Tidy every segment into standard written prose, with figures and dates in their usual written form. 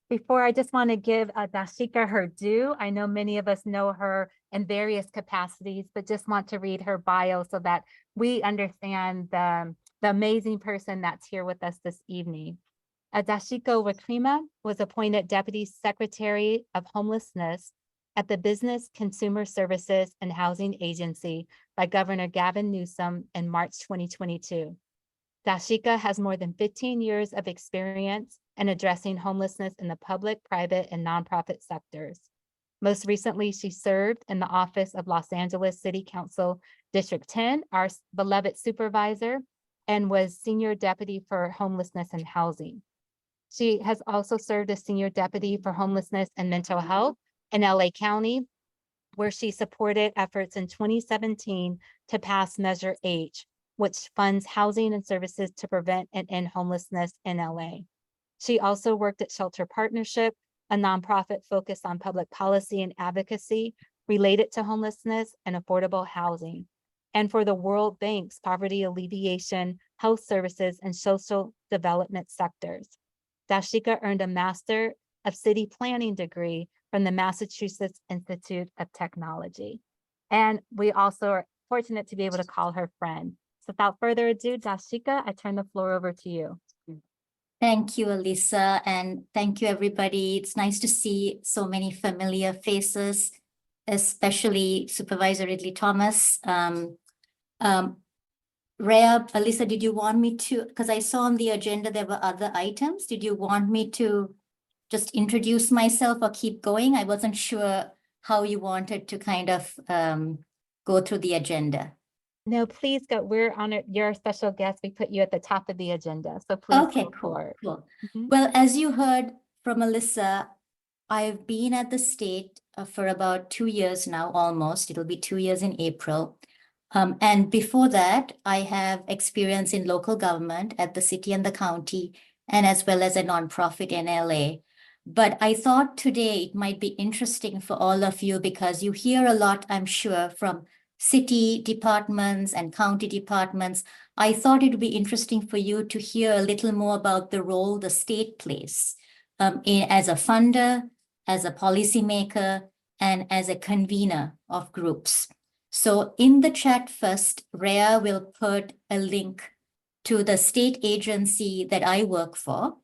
Before, I just want to give Dashika her due. I know many of us know her in various capacities, but just want to read her bio so that we understand the amazing person that's here with us this evening. Dashika Wakrima was appointed Deputy Secretary of Homelessness at the Business Consumer Services and Housing Agency by Governor Gavin Newsom in March 2022. Dashika has more than 15 years of experience in addressing homelessness in the public, private, and nonprofit sectors. Most recently, she served in the office of Los Angeles City Council District 10, our beloved supervisor, and was Senior Deputy for Homelessness and Housing. She has also served as Senior Deputy for Homelessness and Mental Health in LA County, where she supported efforts in 2017 to pass Measure H, which funds housing and services to prevent and end homelessness in LA. She also worked at Shelter Partnership, a nonprofit focused on public policy and advocacy related to homelessness and affordable housing, and for the World Bank's poverty alleviation, health services, and social development sectors. Dashika earned a Master of City Planning degree from the Massachusetts Institute of Technology. And we also are fortunate to be able to call her friend. So without further ado, Dashika, I turn the floor over to you. Thank you, Elisa, and thank you, everybody. It's nice to see so many familiar faces, especially Supervisor Ridley Thomas. Rhea, Elisa, did you want me to, because I saw on the agenda there were other items. Did you want me to just introduce myself or keep going? I wasn't sure how you wanted to kind of go through the agenda. No, please go. We're on it. You're a special guest. We put you at the top of the agenda. So please. Okay, cool. Well, as you heard from Alyssa, I've been at the state for about 2 years now, almost. It'll be 2 years in April. And before that, I have experience in local government at the city and the county, and as well as a nonprofit in LA. But I thought today it might be interesting for all of you because you hear a lot, I'm sure, from city departments and county departments. I thought it would be interesting for you to hear a little more about the role the state plays as a funder, as a policymaker, and as a convener of groups. So in the chat first, Rhea will put a link to the state agency that I work for.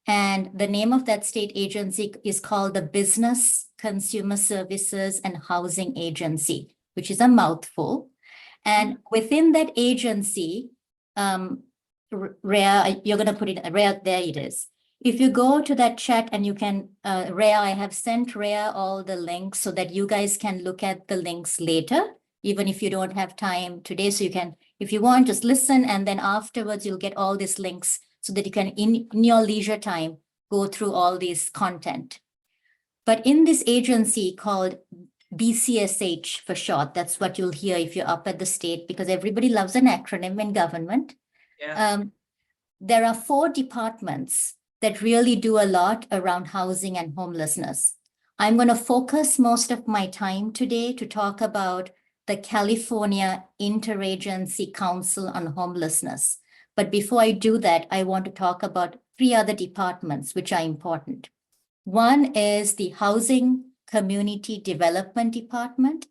And the name of that state agency is called the Business Consumer Services and Housing Agency, which is a mouthful. And within that agency, Rhea, you're going to put it, Rhea, there it is. If you go to that chat and you can, Rhea, I have sent Rhea all the links so that you guys can look at the links later, even if you don't have time today. So you can, if you want, just listen. And then afterwards, you'll get all these links so that you can, in your leisure time, go through all this content. But in this agency called BCSH for short, that's what you'll hear if you're up at the state, because everybody loves an acronym in government. Yeah. There are 4 departments that really do a lot around housing and homelessness. I'm going to focus most of my time today to talk about the California Interagency Council on Homelessness. But before I do that, I want to talk about 3 other departments which are important. One is the Housing Community Development Department.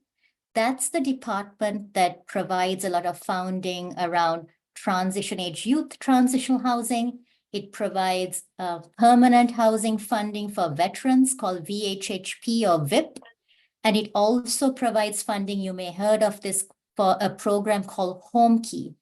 That's the department that provides a lot of funding around transition age youth transitional housing. It provides permanent housing funding for veterans called VHHP or VIP. And it also provides funding, you may have heard of this, for a program called Home Key.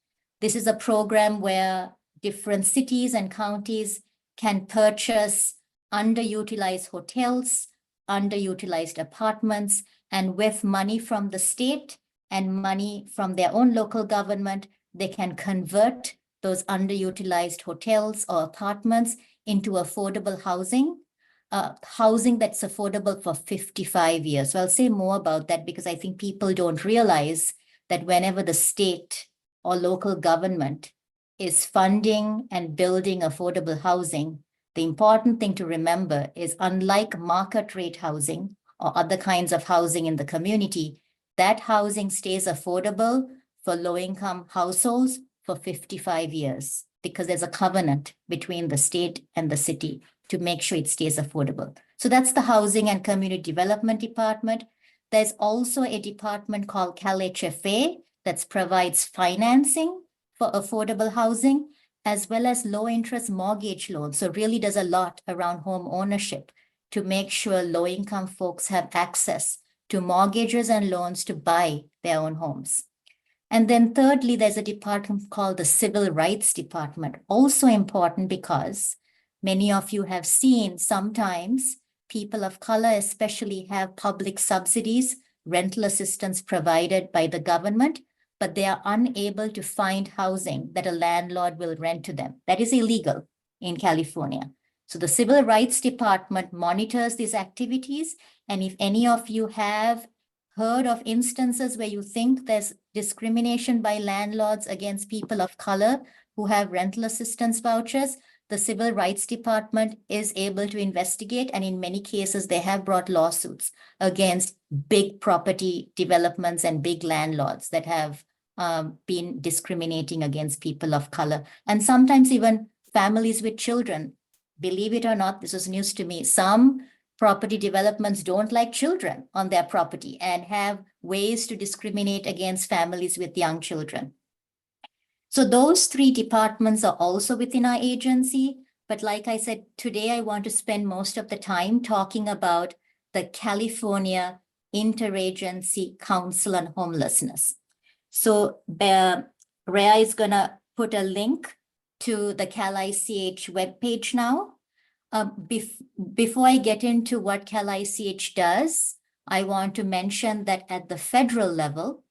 This is a program where different cities and counties can purchase underutilized hotels, underutilized apartments, and with money from the state and money from their own local government, they can convert those underutilized hotels or apartments into affordable housing, housing that's affordable for 55 years. So I'll say more about that because I think people don't realize that whenever the state or local government is funding and building affordable housing, the important thing to remember is, unlike market rate housing or other kinds of housing in the community, that housing stays affordable for low-income households for 55 years because there's a covenant between the state and the city to make sure it stays affordable. So that's the Housing and Community Development Department. There's also a department called CalHFA that provides financing for affordable housing, as well as low-interest mortgage loans. So really does a lot around home ownership to make sure low-income folks have access to mortgages and loans to buy their own homes. And then thirdly, there's a department called the Civil Rights Department, also important because many of you have seen sometimes people of color especially have public subsidies, rental assistance provided by the government, but they are unable to find housing that a landlord will rent to them. That is illegal in California. So the Civil Rights Department monitors these activities. And if any of you have heard of instances where you think there's discrimination by landlords against people of color who have rental assistance vouchers, the Civil Rights Department is able to investigate. And in many cases, they have brought lawsuits against big property developments and big landlords that have been discriminating against people of color. And sometimes even families with children. Believe it or not, this was news to me. Some property developments don't like children on their property and have ways to discriminate against families with young children. So those three departments are also within our agency. But like I said, today I want to spend most of the time talking about the California Interagency Council on Homelessness. So Rhea is going to put a link to the CalICH webpage now. Before I get into what CalICH does, I want to mention that at the federal level,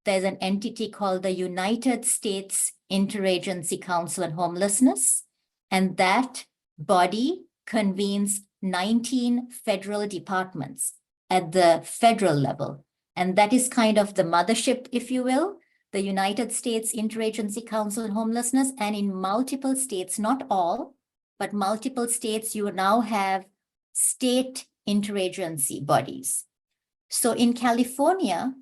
there's an entity called the United States Interagency Council on Homelessness, and that body convenes 19 federal departments at the federal level. And that is kind of the mothership, if you will, the United States Interagency Council on Homelessness. And in multiple states, not all, but multiple states, you now have state interagency bodies. So in California,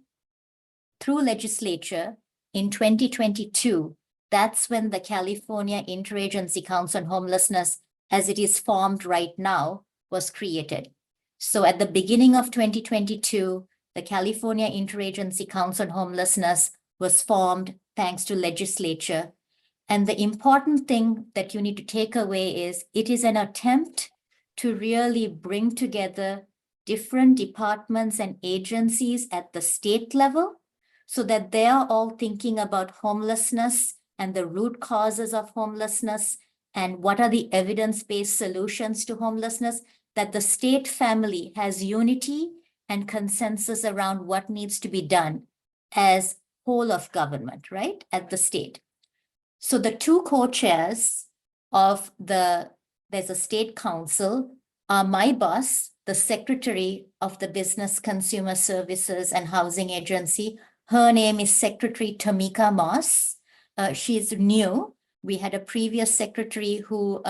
through legislature in 2022, that's when the California Interagency Council on Homelessness, as it is formed right now, was created. So at the beginning of 2022, the California Interagency Council on Homelessness was formed thanks to legislature. And the important thing that you need to take away is it is an attempt to really bring together different departments and agencies at the state level so that they are all thinking about homelessness and the root causes of homelessness and what are the evidence-based solutions to homelessness, that the state family has unity and consensus around what needs to be done as whole of government, right, at the state. So the two co-chairs of there's a state council are my boss, the secretary of the Business Consumer Services and Housing Agency. Her name is Secretary Tamika Moss. She's new. We had a previous secretary who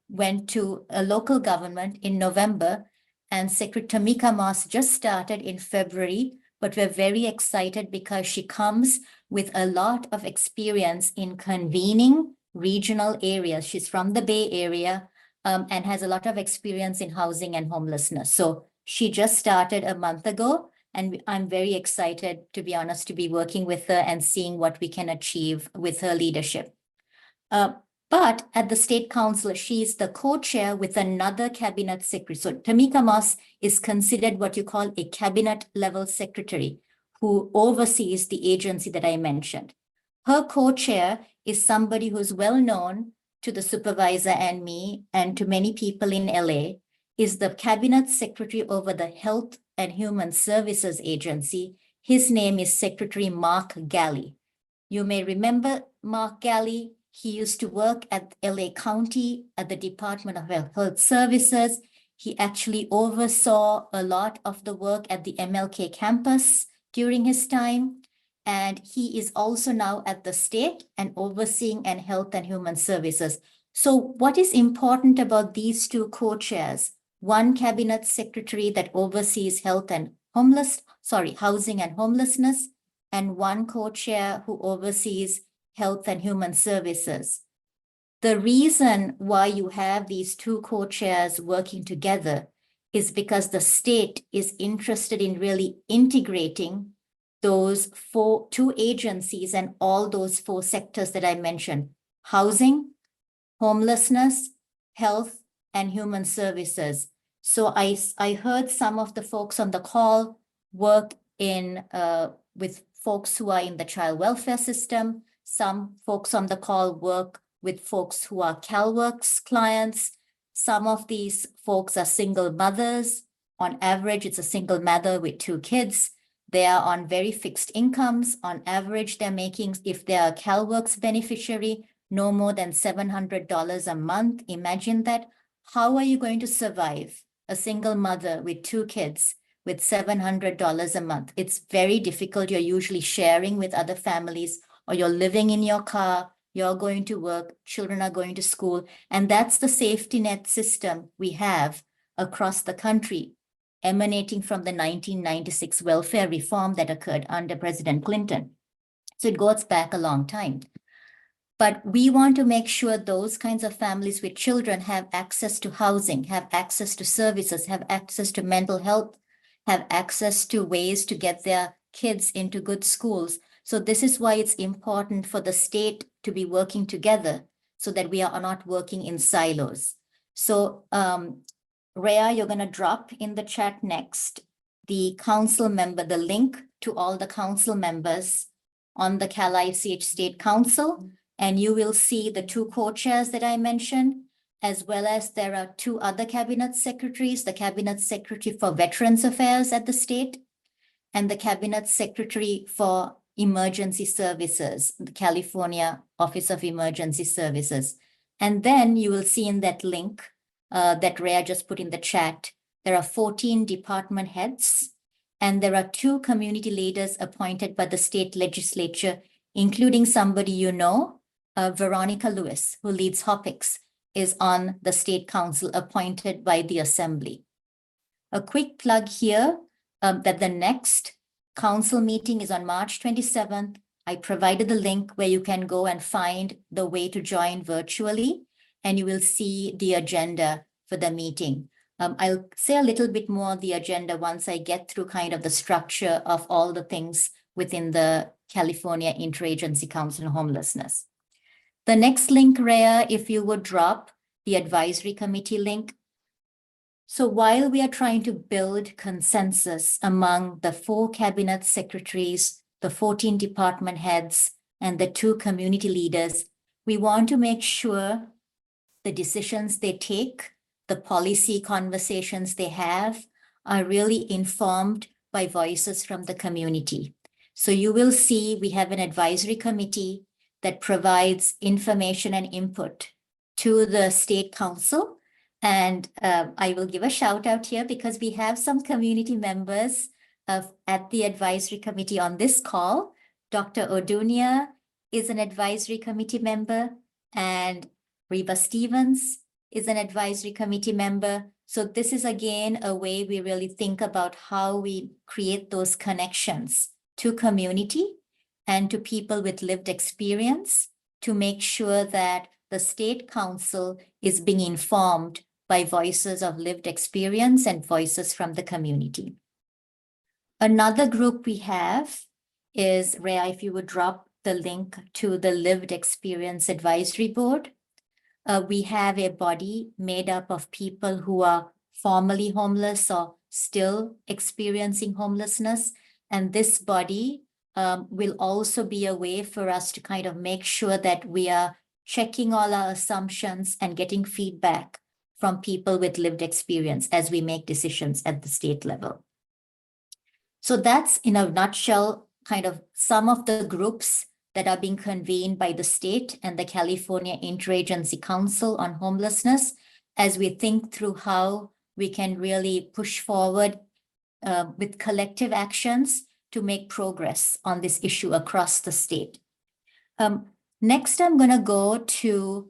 went to a local government in November, and Secretary Tamika Moss just started in February, but we're very excited because she comes with a lot of experience in convening regional areas. She's from the Bay Area and has a lot of experience in housing and homelessness. So she just started a month ago, and I'm very excited, to be honest, to be working with her and seeing what we can achieve with her leadership. But at the state council, she's the co-chair with another cabinet secretary. So Tamika Moss is considered what you call a cabinet level secretary who oversees the agency that I mentioned. Her co-chair is somebody who's well known to the supervisor and me and to many people in LA, is the cabinet secretary over the Health and Human Services Agency. His name is Secretary Mark Galley. You may remember Mark Galley. He used to work at LA County at the Department of Health Services. He actually oversaw a lot of the work at the MLK campus during his time. And he is also now at the state and overseeing and Health and Human Services. So what is important about these two co-chairs? One cabinet secretary that oversees housing and homelessness, and one co-chair who oversees Health and Human Services. The reason why you have these two co-chairs working together is because the state is interested in really integrating those two agencies and all those 4 sectors that I mentioned: housing, homelessness, health, and human services. So I heard some of the folks on the call work in with folks who are in the child welfare system. Some folks on the call work with folks who are CalWorks clients. Some of these folks are single mothers. On average, it's a single mother with 2 kids. They are on very fixed incomes. On average, they're making, if they're a CalWorks beneficiary, no more than $700 a month. Imagine that. How are you going to survive, a single mother with 2 kids with $700 a month? It's very difficult. You're usually sharing with other families, or you're living in your car, you're going to work, children are going to school. And that's the safety net system we have across the country, emanating from the 1996 welfare reform that occurred under President Clinton. So it goes back a long time. But we want to make sure those kinds of families with children have access to housing, have access to services, have access to mental health, have access to ways to get their kids into good schools. So this is why it's important for the state to be working together so that we are not working in silos. So Rhea, you're going to drop in the chat next the council member, the link to all the council members on the CalICH State Council. And you will see the 2 co-chairs that I mentioned, as well as there are 2 other cabinet secretaries, the cabinet secretary for Veterans Affairs at the state, and the cabinet secretary for Emergency Services, the California Office of Emergency Services. And then you will see in that link that Rhea just put in the chat, there are 14 department heads, and there are 2 community leaders appointed by the state legislature, including somebody you know, Veronica Lewis, who leads HOPIX, is on the state council appointed by the assembly. A quick plug here that the next council meeting is on March 27th. I provided the link where you can go and find the way to join virtually, and you will see the agenda for the meeting. I'll say a little bit more of the agenda once I get through kind of the structure of all the things within the California Interagency Council on Homelessness. The next link, Rhea, if you would drop the advisory committee link. So while we are trying to build consensus among the 4 cabinet secretaries, the 14 department heads, and the 2 community leaders, we want to make sure the decisions they take, the policy conversations they have, are really informed by voices from the community. So you will see we have an advisory committee that provides information and input to the state council. And I will give a shout out here because we have some community members at the advisory committee on this call. Dr. Odunia is an advisory committee member, and Reba Stevens is an advisory committee member. So this is again a way we really think about how we create those connections to community and to people with lived experience to make sure that the state council is being informed by voices of lived experience and voices from the community. Another group we have is, Rhea, if you would drop the link to the Lived Experience Advisory Board. We have a body made up of people who are formerly homeless or still experiencing homelessness. And this body will also be a way for us to kind of make sure that we are checking all our assumptions and getting feedback from people with lived experience as we make decisions at the state level. So that's in a nutshell, kind of some of the groups that are being convened by the state and the California Interagency Council on Homelessness as we think through how we can really push forward with collective actions to make progress on this issue across the state. Next, I'm going to go to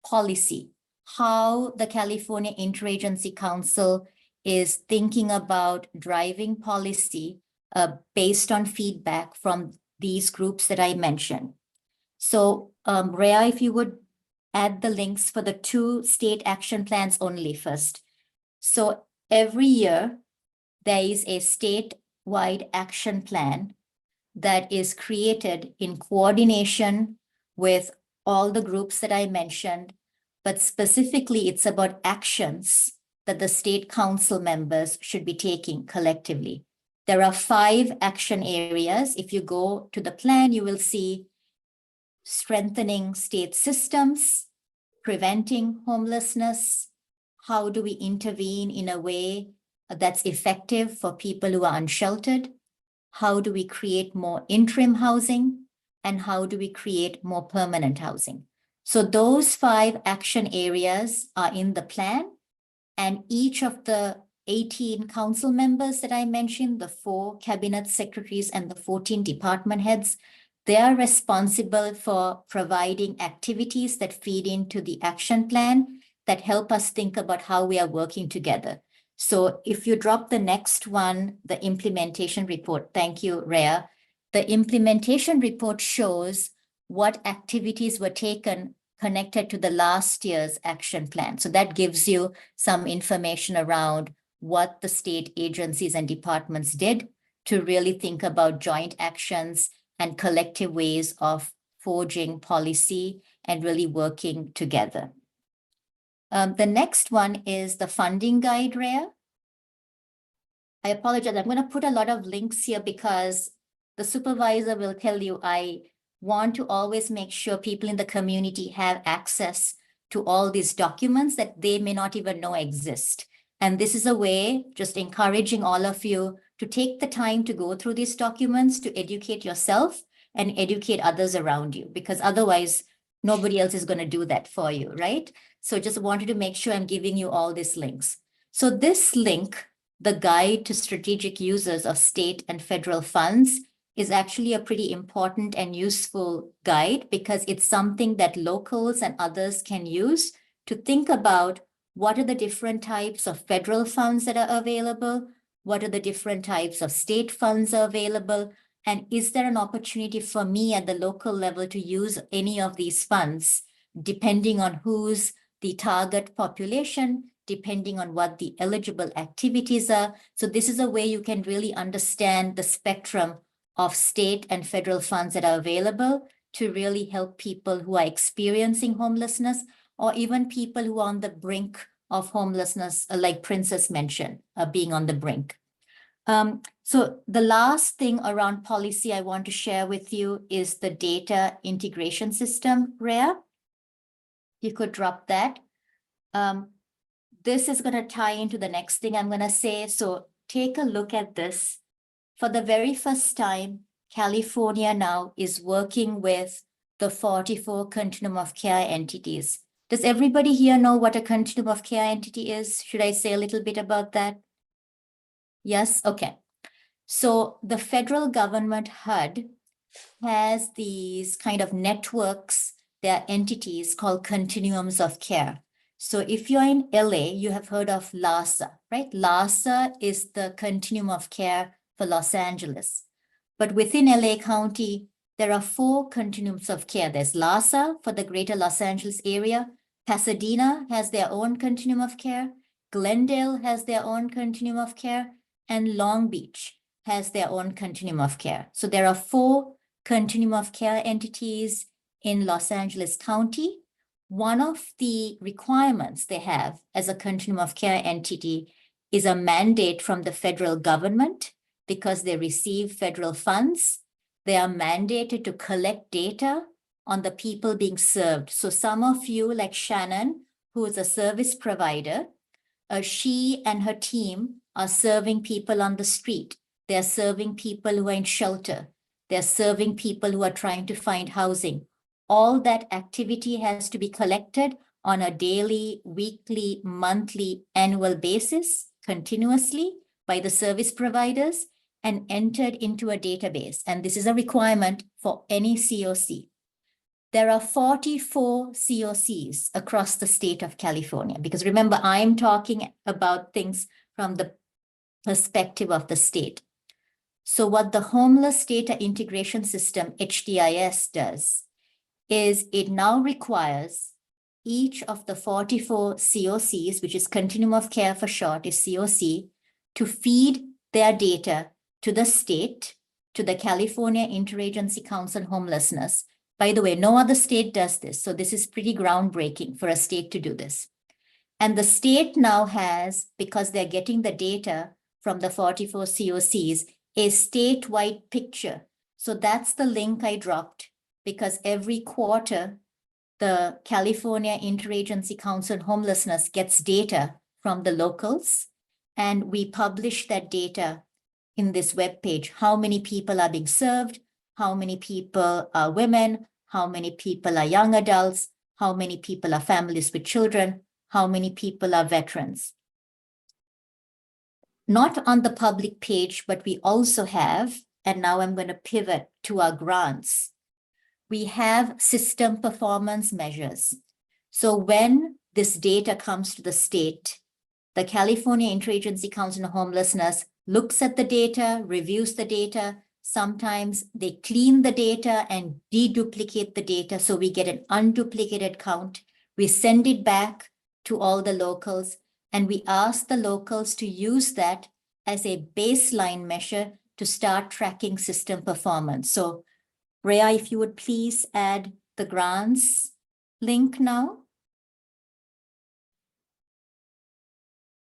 policy, how the California Interagency Council is thinking about driving policy based on feedback from these groups that I mentioned. So Rhea, if you would add the links for the 2 state action plans only first. So every year, there is a statewide action plan that is created in coordination with all the groups that I mentioned, but specifically it's about actions that the state council members should be taking collectively. There are 5 action areas. If you go to the plan, you will see strengthening state systems, preventing homelessness, how do we intervene in a way that's effective for people who are unsheltered, how do we create more interim housing, and how do we create more permanent housing. So those 5 action areas are in the plan, and each of the 18 council members that I mentioned, the 4 cabinet secretaries and the 14 department heads, they are responsible for providing activities that feed into the action plan that help us think about how we are working together. So if you drop the next one, the implementation report, thank you, Rhea. The implementation report shows what activities were taken connected to the last year's action plan. So that gives you some information around what the state agencies and departments did to really think about joint actions and collective ways of forging policy and really working together. The next one is the funding guide, Rhea. I apologize. I'm going to put a lot of links here because the supervisor will tell you I want to always make sure people in the community have access to all these documents that they may not even know exist. And this is a way, just encouraging all of you to take the time to go through these documents, to educate yourself and educate others around you, because otherwise nobody else is going to do that for you, right? So just wanted to make sure I'm giving you all these links. So this link, the guide to strategic users of state and federal funds, is actually a pretty important and useful guide because it's something that locals and others can use to think about what are the different types of federal funds that are available, what are the different types of state funds are available, and is there an opportunity for me at the local level to use any of these funds, depending on who's the target population, depending on what the eligible activities are. So this is a way you can really understand the spectrum of state and federal funds that are available to really help people who are experiencing homelessness or even people who are on the brink of homelessness, like Princess mentioned, being on the brink. So the last thing around policy I want to share with you is the data integration system, Rhea. You could drop that. This is going to tie into the next thing I'm going to say. So take a look at this. For the very first time, California now is working with the 44 continuum of care entities. Does everybody here know what a continuum of care entity is? Should I say a little bit about that? Yes? Okay. So the federal government HUD has these kind of networks, they're entities called continuums of care. So if you're in LA, you have heard of LAHSA, right? LAHSA is the continuum of care for Los Angeles. But within LA County, there are 4 continuums of care. There's LAHSA for the greater Los Angeles area. Pasadena has their own continuum of care. Glendale has their own continuum of care. And Long Beach has their own continuum of care. So there are 4 continuum of care entities in Los Angeles County. One of the requirements they have as a continuum of care entity is a mandate from the federal government because they receive federal funds. They are mandated to collect data on the people being served. So some of you, like Shannon, who is a service provider, she and her team are serving people on the street. They're serving people who are in shelter. They're serving people who are trying to find housing. All that activity has to be collected on a daily, weekly, monthly, annual basis, continuously by the service providers and entered into a database. And this is a requirement for any COC. There are 44 COCs across the state of California, because remember, I'm talking about things from the perspective of the state. So what the Homeless Data Integration System, HDIS, does is it now requires each of the 44 COCs, which is Continuum of Care for short, is COC, to feed their data to the state, to the California Interagency Council on Homelessness. By the way, no other state does this, so this is pretty groundbreaking for a state to do this. And the state now has, because they're getting the data from the 44 COCs, a statewide picture. So that's the link I dropped, because every quarter, the California Interagency Council on Homelessness gets data from the locals, and we publish that data in this webpage. How many people are being served? How many people are women? How many people are young adults? How many people are families with children? How many people are veterans? Not on the public page, but we also have, and now I'm going to pivot to our grants. We have system performance measures. So when this data comes to the state, the California Interagency Council on Homelessness looks at the data, reviews the data. Sometimes they clean the data and deduplicate the data, so we get an unduplicated count. We send it back to all the locals, and we ask the locals to use that as a baseline measure to start tracking system performance. So Rhea, if you would please add the grants link now.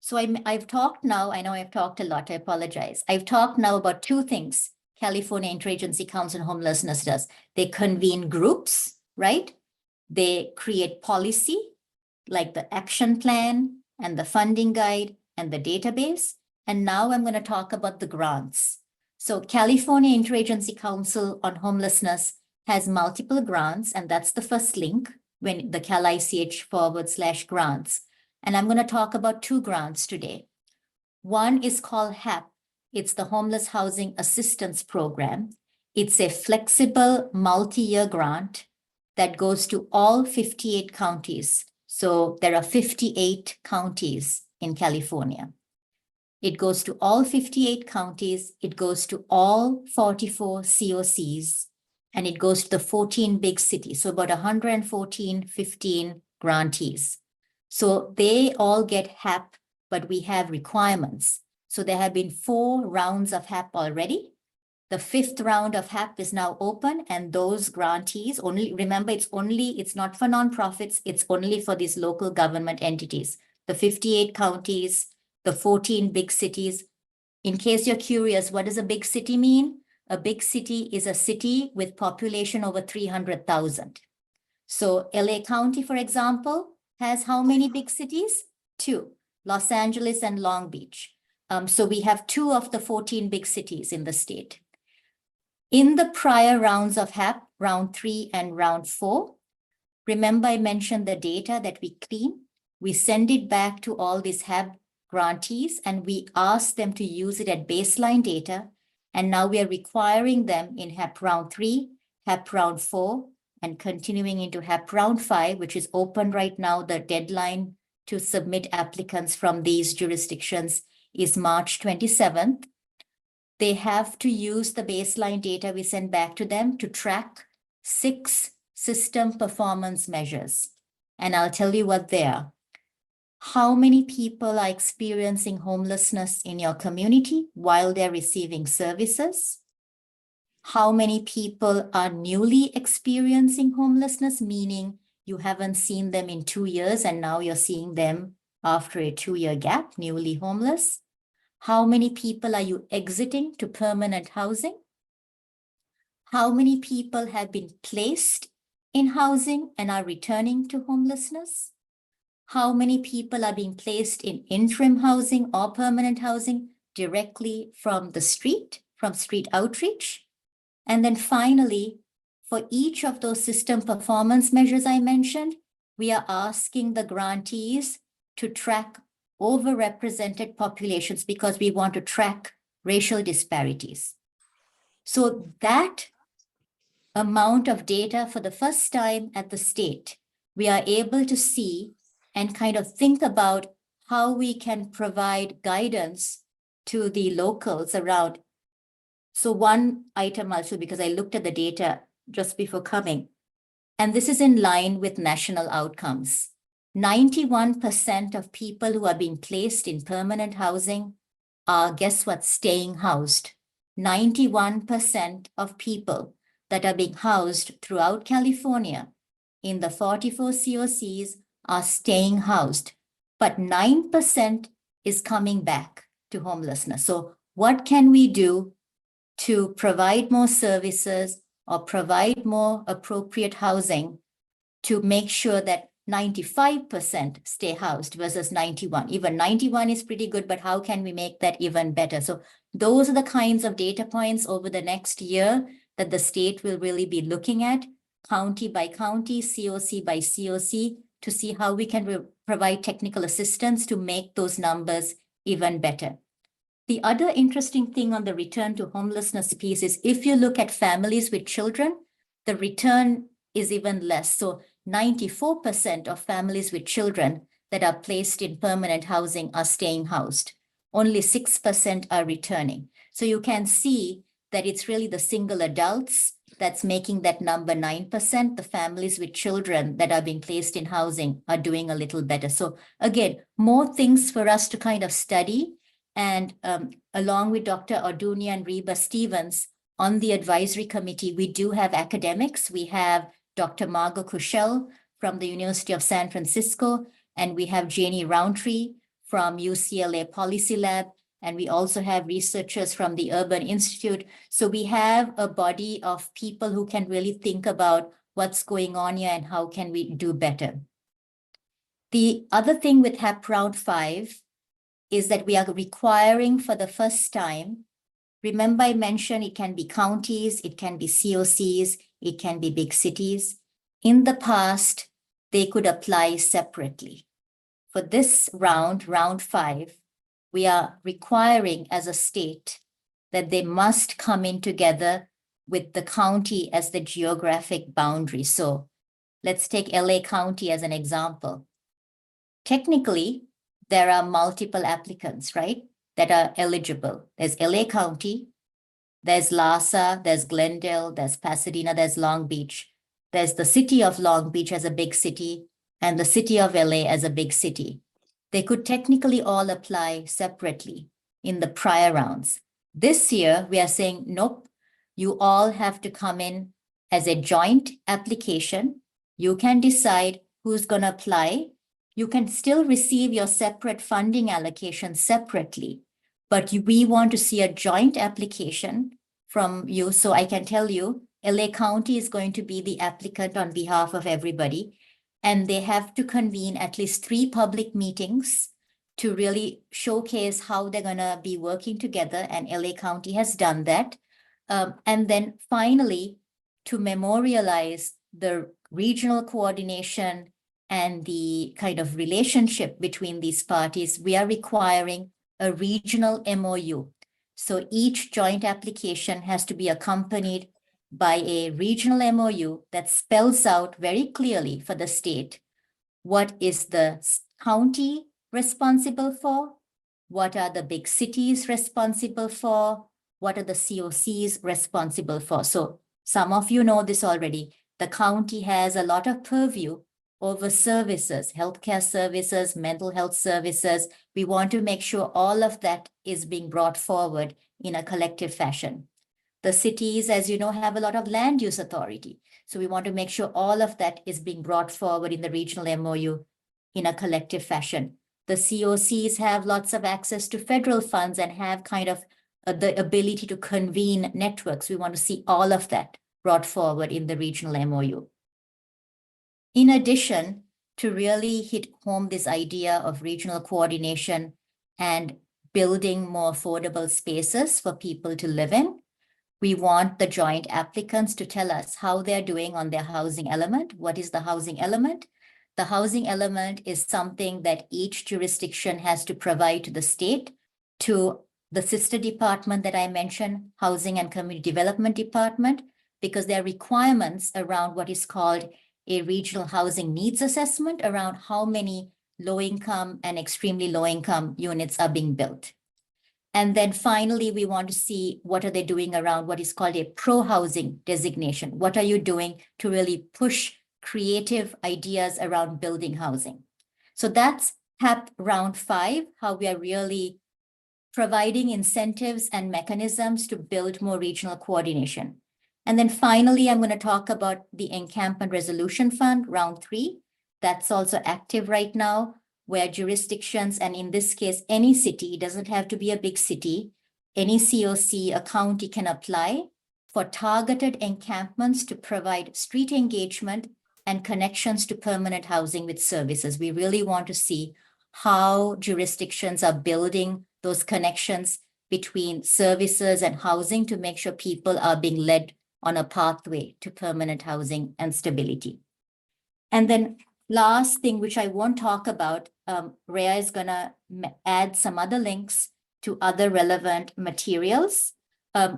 So I've talked now, I know I've talked a lot, I apologize. I've talked now about two things California Interagency Council on Homelessness does. They convene groups, right? They create policy, like the action plan and the funding guide and the database. And now I'm going to talk about the grants. So California Interagency Council on Homelessness has multiple grants, and that's the first link when the CalICH/grants. And I'm going to talk about two grants today. One is called HAP. It's the Homeless Housing Assistance Program. It's a flexible multi-year grant that goes to all 58 counties. So there are 58 counties in California. It goes to all 58 counties. It goes to all 44 COCs, and it goes to the 14 big cities. So about 114, 15 grantees. So they all get HAP, but we have requirements. So there have been 4 rounds of HAP already. The 5th round of HAP is now open, and those grantees only, remember, it's not for nonprofits, it's only for these local government entities, the 58 counties, the 14 big cities. In case you're curious, what does a big city mean? A big city is a city with population over 300,000. So LA County, for example, has how many big cities? 2, Los Angeles and Long Beach. So we have 2 of the 14 big cities in the state. In the prior rounds of HAP, round 3 and round 4, remember I mentioned the data that we clean. We send it back to all these HAP grantees, and we ask them to use it at baseline data. And now we are requiring them in HAP round 3, HAP round 4, and continuing into HAP round 5, which is open right now. The deadline to submit applicants from these jurisdictions is March 27th. They have to use the baseline data we send back to them to track 6 system performance measures. And I'll tell you what they are. How many people are experiencing homelessness in your community while they're receiving services? How many people are newly experiencing homelessness, meaning you haven't seen them in 2 years and now you're seeing them after a 2-year gap, newly homeless? How many people are you exiting to permanent housing? How many people have been placed in housing and are returning to homelessness? How many people are being placed in interim housing or permanent housing directly from the street, from street outreach? And then finally, for each of those system performance measures I mentioned, we are asking the grantees to track overrepresented populations because we want to track racial disparities. So that amount of data for the first time at the state, we are able to see and kind of think about how we can provide guidance to the locals around. So one item also, because I looked at the data just before coming, And this is in line with national outcomes. 91% of people who are being placed in permanent housing are, guess what, staying housed. 91% of people that are being housed throughout California in the 44 COCs are staying housed, but 9% is coming back to homelessness. So what can we do to provide more services or provide more appropriate housing to make sure that 95% stay housed versus 91? Even 91 is pretty good, but how can we make that even better? So those are the kinds of data points over the next year that the state will really be looking at, county by county, COC by COC, to see how we can provide technical assistance to make those numbers even better. The other interesting thing on the return to homelessness piece is if you look at families with children, the return is even less. So 94% of families with children that are placed in permanent housing are staying housed. Only 6% are returning. So you can see that it's really the single adults that's making that number 9%. The families with children that are being placed in housing are doing a little better. So again, more things for us to kind of study. And along with Dr. Ordunia and Reba Stevens on the advisory committee, we do have academics. We have Dr. Margot Cushell from the University of San Francisco, and we have Janie Roundtree from UCLA Policy Lab, and we also have researchers from the Urban Institute. So we have a body of people who can really think about what's going on here and how can we do better. The other thing with HAP Round 5 is that we are requiring for the first time, remember I mentioned it can be counties, it can be COCs, it can be big cities. In the past, they could apply separately. For this round, round 5, we are requiring as a state that they must come in together with the county as the geographic boundary. So let's take LA County as an example. Technically, there are multiple applicants, right, that are eligible. There's LA County, there's LASA, there's Glendale, there's Pasadena, there's Long Beach. There's the city of Long Beach as a big city and the city of LA as a big city. They could technically all apply separately in the prior rounds. This year, we are saying, nope, you all have to come in as a joint application. You can decide who's going to apply. You can still receive your separate funding allocation separately, but we want to see a joint application from you. So I can tell you, LA County is going to be the applicant on behalf of everybody, and they have to convene at least 3 public meetings to really showcase how they're going to be working together, and LA County has done that. And then finally, to memorialize the regional coordination and the kind of relationship between these parties, we are requiring a regional MOU. So each joint application has to be accompanied by a regional MOU that spells out very clearly for the state what is the county responsible for, what are the big cities responsible for, what are the COCs responsible for. So some of you know this already. The county has a lot of purview over services, healthcare services, mental health services. We want to make sure all of that is being brought forward in a collective fashion. The cities, as you know, have a lot of land use authority. So we want to make sure all of that is being brought forward in the regional MOU in a collective fashion. The COCs have lots of access to federal funds and have kind of the ability to convene networks. We want to see all of that brought forward in the regional MOU. In addition, to really hit home this idea of regional coordination and building more affordable spaces for people to live in, we want the joint applicants to tell us how they're doing on their housing element. What is the housing element? The housing element is something that each jurisdiction has to provide to the state, to the sister department that I mentioned, Housing and Community Development Department, because there are requirements around what is called a regional housing needs assessment around how many low-income and extremely low-income units are being built. And then finally, we want to see what are they doing around what is called a pro-housing designation. What are you doing to really push creative ideas around building housing. So that's HAP round 5, how we are really providing incentives and mechanisms to build more regional coordination. And then finally, I'm going to talk about the Encampment Resolution Fund, round 3. That's also active right now, where jurisdictions, and in this case, any city, doesn't have to be a big city, any COC, a county can apply for targeted encampments to provide street engagement and connections to permanent housing with services. We really want to see how jurisdictions are building those connections between services and housing to make sure people are being led on a pathway to permanent housing and stability. And then last thing, which I won't talk about, Rhea is going to add some other links to other relevant materials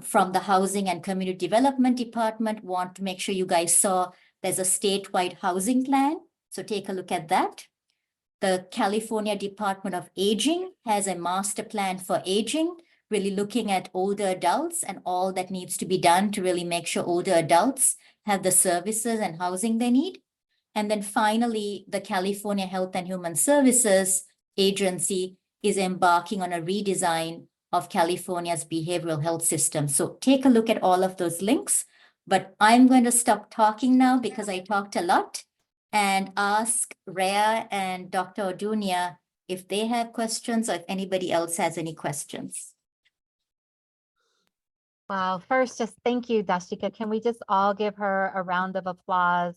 from the Housing and Community Development Department. Want to make sure you guys saw there's a statewide housing plan. So take a look at that. The California Department of Aging has a master plan for aging, really looking at older adults and all that needs to be done to really make sure older adults have the services and housing they need. And then finally, the California Health and Human Services Agency is embarking on a redesign of California's behavioral health system. So take a look at all of those links, but I'm going to stop talking now because I talked a lot and ask Rhea and Dr. Odunia if they have questions or if anybody else has any questions. Wow, first, just thank you, Dashika. Can we just all give her a round of applause?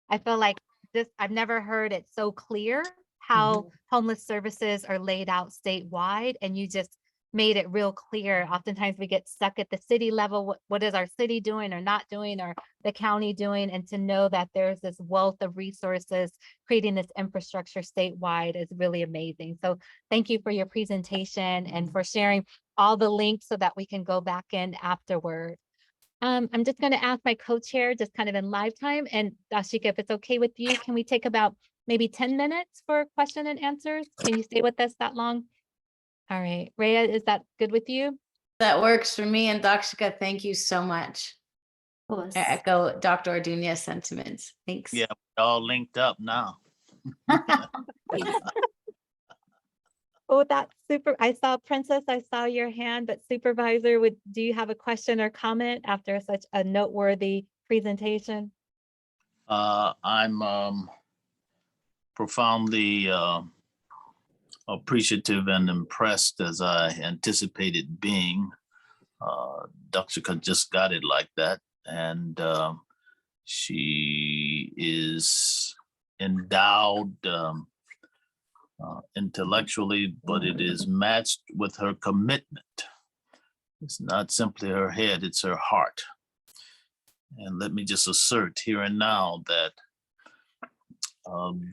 I feel like this, I've never heard it so clear how homeless services are laid out statewide, and you just made it real clear. Oftentimes we get stuck at the city level. What is our city doing or not doing, or the county doing? And to know that there's this wealth of resources creating this infrastructure statewide is really amazing. So thank you for your presentation and for sharing all the links so that we can go back in afterward. I'm just going to ask my co-chair, just kind of in live time, and Dashika, if it's okay with you, can we take about maybe 10 minutes for question and answers? Can you stay with us that long? All right, Rhea, is that good with you? That works for me. And Dashika, thank you so much. Of course. I echo Dr. Ordunia's sentiments. Thanks. Yeah, we're all linked up now. Oh, that's super. I saw Princess, I saw your hand, but Supervisor, do you have a question or comment after such a noteworthy presentation? I'm profoundly appreciative and impressed, as I anticipated being. Dr. just got it like that, and she is endowed intellectually, but it is matched with her commitment. It's not simply her head, it's her heart. And let me just assert here and now that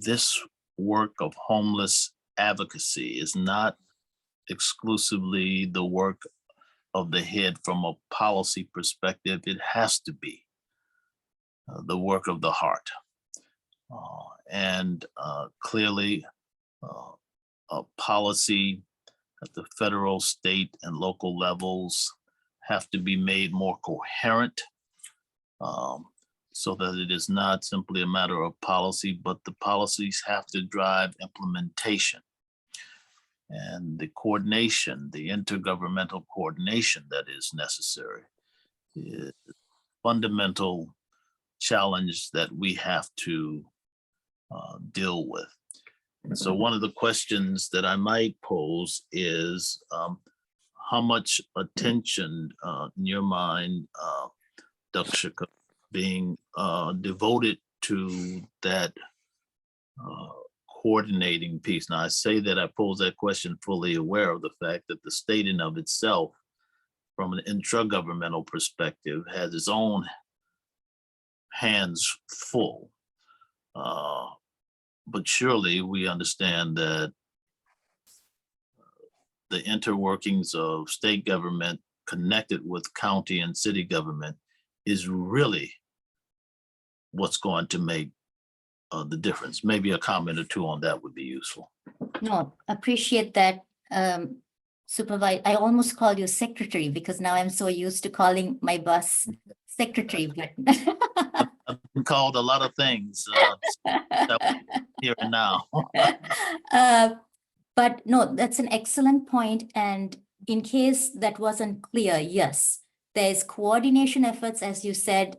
this work of homeless advocacy is not exclusively the work of the head from a policy perspective. It has to be the work of the heart. And clearly, a policy at the federal, state, and local levels have to be made more coherent, so that it is not simply a matter of policy, but the policies have to drive implementation. And the coordination, the intergovernmental coordination that is necessary is a fundamental challenge that we have to deal with. And so one of the questions that I might pose is how much attention in your mind, Dr. Shika, being devoted to that coordinating piece. Now I say that I pose that question fully aware of the fact that the state in of itself, from an intragovernmental perspective, has its own hands full. But surely we understand that the interworkings of state government connected with county and city government is really what's going to make the difference. Maybe a comment or two on that would be useful. No, appreciate that, Supervisor. I almost call you secretary because now I'm so used to calling my boss secretary. But called a lot of things here and now. But no, that's an excellent point. And in case that wasn't clear, yes, there's coordination efforts, as you said,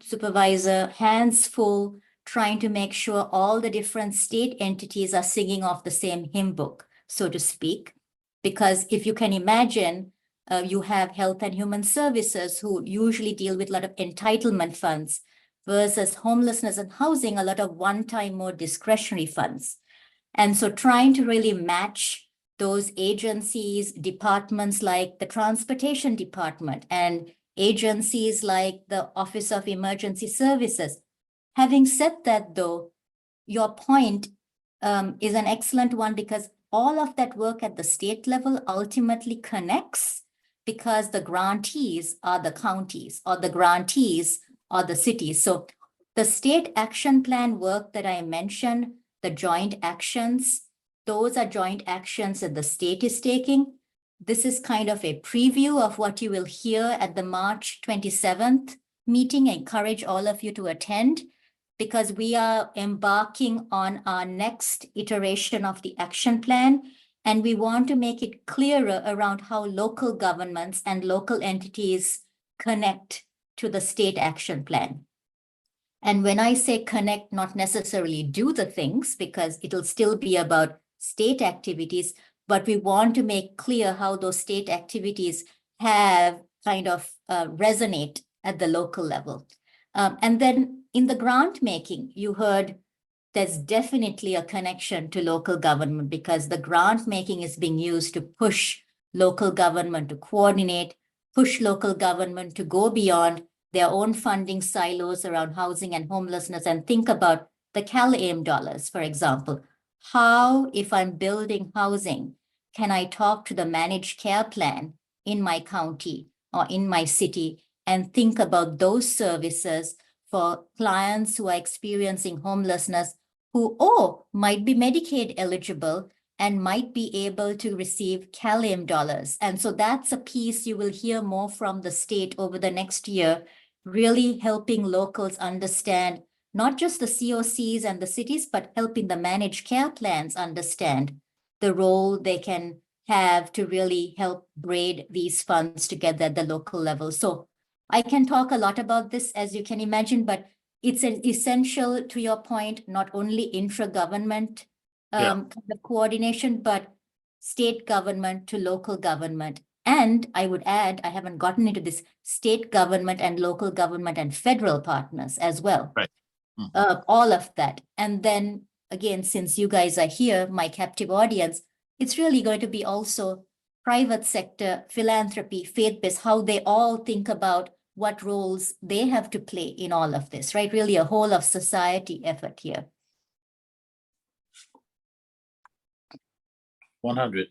Supervisor, hands full, trying to make sure all the different state entities are singing off the same hymn book, so to speak. Because if you can imagine, you have Health and Human Services who usually deal with a lot of entitlement funds versus homelessness and housing, a lot of one-time more discretionary funds. And so trying to really match those agencies, departments like the Transportation Department and agencies like the Office of Emergency Services. Having said that, though, your point is an excellent one because all of that work at the state level ultimately connects because the grantees are the counties or the grantees are the cities. So the state action plan work that I mentioned, the joint actions, those are joint actions that the state is taking. This is kind of a preview of what you will hear at the March 27th meeting. I encourage all of you to attend because we are embarking on our next iteration of the action plan. And we want to make it clearer around how local governments and local entities connect to the state action plan. And when I say connect, not necessarily do the things, because it'll still be about state activities, but we want to make clear how those state activities have kind of resonate at the local level. And then in the grant making, you heard there's definitely a connection to local government because the grant making is being used to push local government to coordinate, push local government to go beyond their own funding silos around housing and homelessness and think about the CalAIM dollars, for example. How, if I'm building housing, can I talk to the managed care plan in my county or in my city and think about those services for clients who are experiencing homelessness who might be Medicaid eligible and might be able to receive CalAIM dollars. And so that's a piece you will hear more from the state over the next year, really helping locals understand not just the COCs and the cities, but helping the managed care plans understand the role they can have to really help braid these funds together at the local level. So I can talk a lot about this, as you can imagine, but it's an essential, to your point, not only intra-government kind of coordination, but state government to local government. And I would add, I haven't gotten into this, state government and local government and federal partners as well. Right. All of that. And then again, since you guys are here, my captive audience, it's really going to be also private sector, philanthropy, faith-based, how they all think about what roles they have to play in all of this, right? Really a whole of society effort here. 100.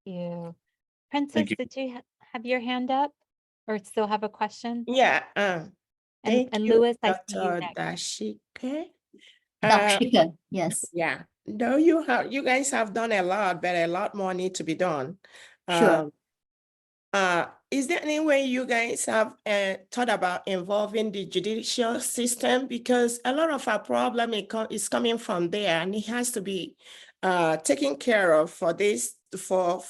You. Princess, Thank you. did you have your hand up or still have a question? Yeah, thank And you, Louis, I see you Dr. next. Dashika. Dakshika, yes, Yeah, though you guys have done a lot, but a lot more need to be done. sure. Is there any way you guys have thought about involving the judicial system? Because a lot of our problem is coming from there, and it has to be taken care of for this for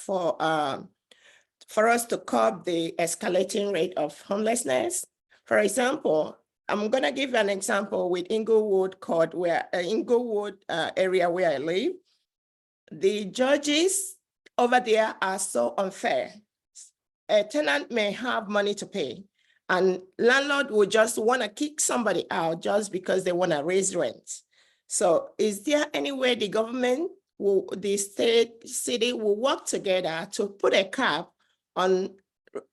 us to curb the escalating rate of homelessness. For example, I'm gonna give an example with Inglewood Court, where Inglewood area where I live. The judges over there are so unfair. A tenant may have money to pay, and landlord will just want to kick somebody out just because they want to raise rent. So is there any way the government the state, city will work together to put a cap on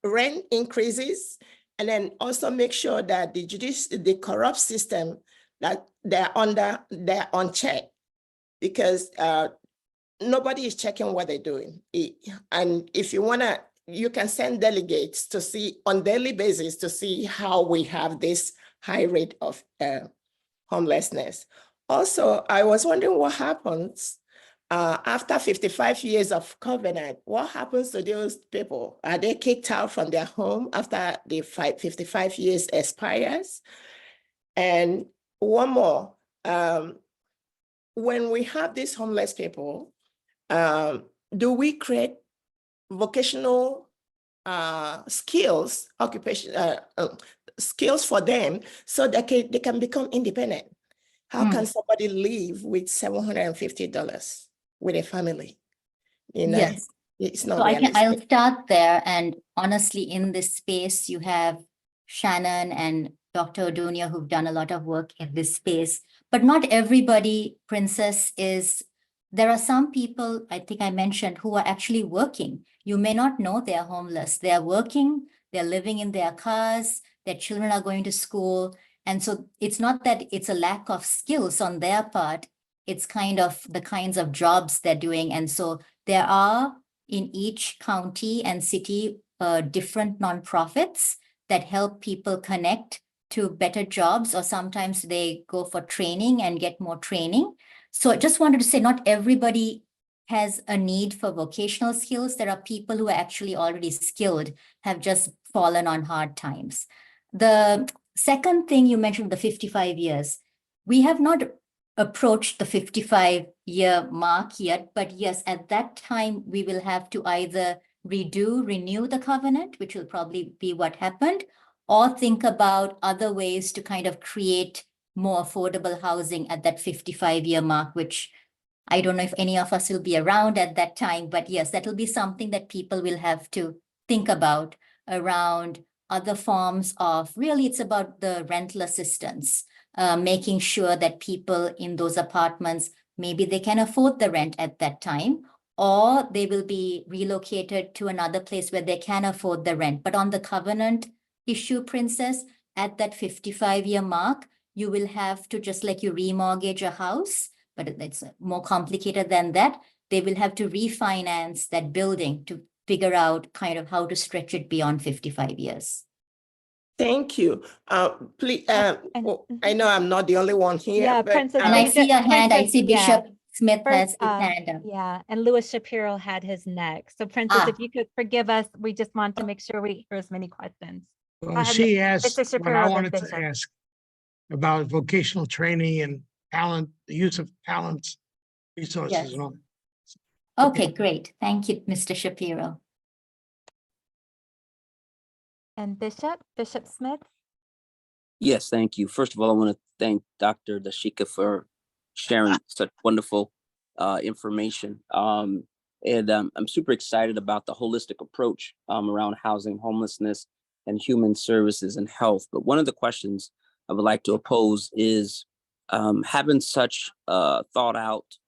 rent increases, and then also make sure that the corrupt system, that they're on check, because nobody is checking what they're doing. And if you wanna, you can send delegates to see on daily basis to see how we have this high rate of homelessness. Also, I was wondering what happens after 55 years of covenant, what happens to those people? Are they kicked out from their home after the 55 years expires? And one more, when we have these homeless people, do we create vocational skills, skills for them so that they can become independent? How can somebody live with $750 with a family? You know, Yes. it's not So I'll realistic. start there. And honestly, in this space, you have Shannon and Dr. Odunia who've done a lot of work in this space. But not everybody, Princess, there are some people, I think I mentioned, who are actually working. You may not know they're homeless. They're working, they're living in their cars, their children are going to school. And so it's not that it's a lack of skills on their part. It's kind of the kinds of jobs they're doing. And so there are in each county and city different nonprofits that help people connect to better jobs, or sometimes they go for training and get more training. So I just wanted to say not everybody has a need for vocational skills. There are people who are actually already skilled, have just fallen on hard times. The second thing you mentioned, the 55 years, we have not approached the 55-year mark yet, but yes, at that time, we will have to either renew the covenant, which will probably be what happened, or think about other ways to kind of create more affordable housing at that 55-year mark, which I don't know if any of us will be around at that time, but yes, that'll be something that people will have to think about around other forms of, really, it's about the rental assistance, making sure that people in those apartments, maybe they can afford the rent at that time, or they will be relocated to another place where they can afford the rent. But on the covenant issue, Princess, at that 55-year mark, you will have to, just like you remortgage a house, but it's more complicated than that, they will have to refinance that building to figure out kind of how to stretch it beyond 55 years. Thank you. Please, and- I know I'm not the only one here. Yeah, but, Princess, And I we see did- a hand, I Princess, see yeah. Bishop Smith has First, his hand up. yeah, and Louis Shapiro had his next. So Princess, Ah. if you could forgive us, we just want to make sure we hear as many questions. Well, she asked Mr. what Shapiro, I then wanted to Bishop. ask about vocational training and talent, the use of talents, resources Yes. and all. Okay, great. Thank you, Mr. Shapiro. And Bishop Smith? Yes, thank you. First of all, I want to thank Dr. Dashika for sharing such wonderful information. And I'm super excited about the holistic approach around housing, homelessness, and human services and health. But one of the questions I would like to pose is having such a thought out,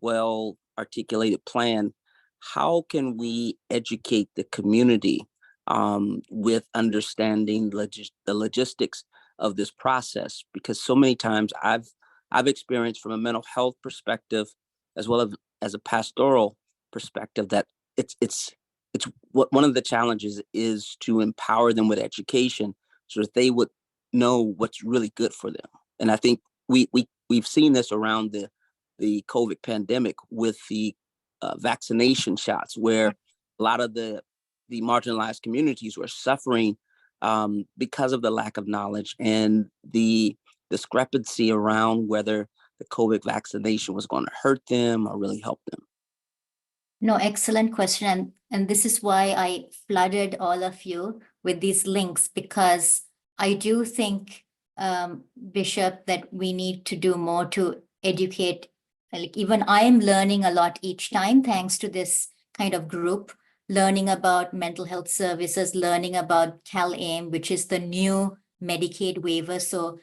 well articulated plan, how can we educate the community with understanding the logistics of this process? Because so many times I've experienced from a mental health perspective, as well as a pastoral perspective, that it's what one of the challenges is to empower them with education so that they would know what's really good for them. And I think we've seen this around the COVID pandemic with the vaccination shots, where a lot of the marginalized communities were suffering because of the lack of knowledge and the discrepancy around whether the COVID vaccination was going to hurt them or really help them. No, excellent question. And this is why I flooded all of you with these links, because I do think, Bishop, that we need to do more to educate. Like, even I am learning a lot each time, thanks to this kind of group, learning about mental health services, learning about CalAIM, which is the new Medicaid waiver. So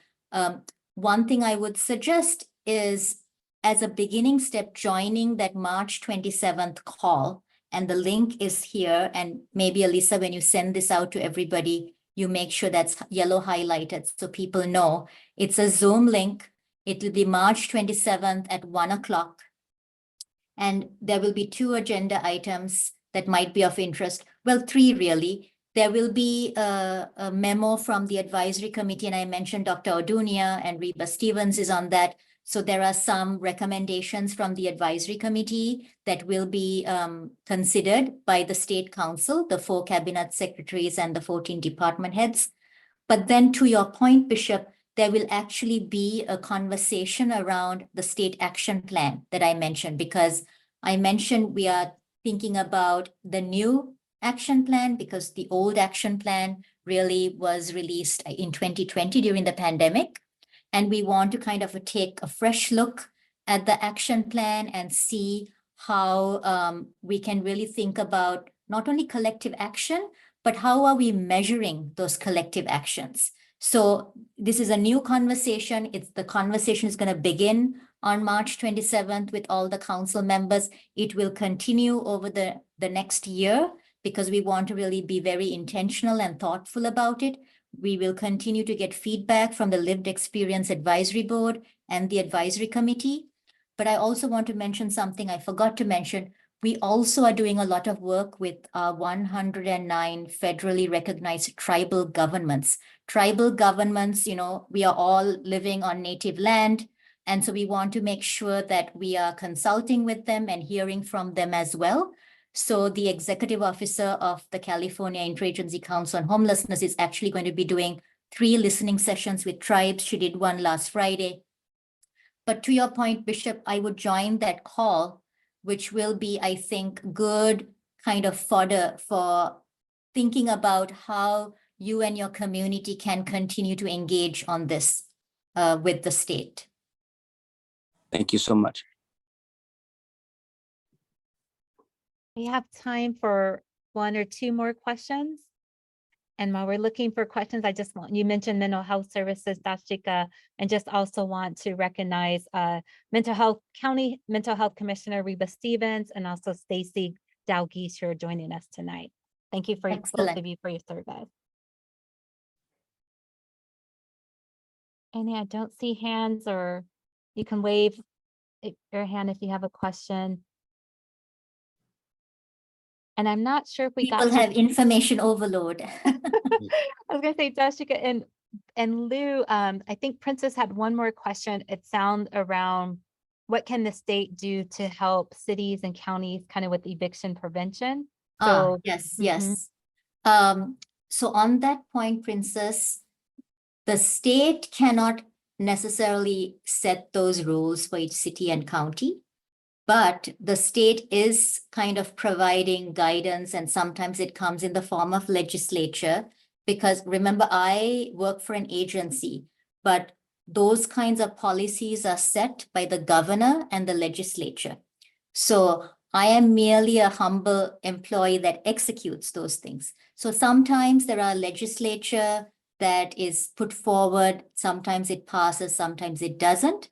one thing I would suggest is, as a beginning step, joining that March 27th call, and the link is here. And maybe, Elisa, when you send this out to everybody, you make sure that's yellow highlighted so people know. It's a Zoom link. It will be March 27th at 1 o'clock. And there will be 2 agenda items that might be of interest. Well, 3 really. There will be a memo from the advisory committee, and I mentioned Dr. Odunia and Reba Stevens is on that. So there are some recommendations from the advisory committee that will be considered by the state council, the 4 cabinet secretaries and the 14 department heads. But then to your point, Bishop, there will actually be a conversation around the state action plan that I mentioned, because I mentioned we are thinking about the new action plan because the old action plan really was released in 2020 during the pandemic. And we want to kind of take a fresh look at the action plan and see how we can really think about not only collective action, but how are we measuring those collective actions? So this is a new conversation. The conversation is going to begin on March 27th with all the council members. It will continue over the next year because we want to really be very intentional and thoughtful about it. We will continue to get feedback from the Lived Experience Advisory Board and the Advisory Committee. But I also want to mention something I forgot to mention. We also are doing a lot of work with 109 federally recognized tribal governments. Tribal governments, you know, we are all living on native land. And so we want to make sure that we are consulting with them and hearing from them as well. So the executive officer of the California Interagency Council on Homelessness is actually going to be doing 3 listening sessions with tribes. She did one last Friday. But to your point, Bishop, I would join that call, which will be, I think, good kind of fodder for thinking about how you and your community can continue to engage on this with the state. Thank you so much. We have time for 1 or 2 more questions. And while we're looking for questions, I just want, you mentioned mental health services, Dashika, and just also want to recognize County Mental Health Commissioner Reba Stevens and also Stacy Dalgeese who are joining us tonight. Thank you for both Excellent. of you for your service. And I don't see hands, or you can wave your hand if you have a question. And I'm not sure if we got People have information overload. I was gonna say, Dashika and Lou, I think Princess had one more question. It sounds around what can the state do to help cities and counties kind of with eviction prevention? So Yes, Mhm. yes. So on that point, Princess, the state cannot necessarily set those rules for each city and county, but the state is kind of providing guidance, and sometimes it comes in the form of legislature. Because remember, I work for an agency, but those kinds of policies are set by the governor and the legislature. So I am merely a humble employee that executes those things. So sometimes there are legislature that is put forward, sometimes it passes, sometimes it doesn't.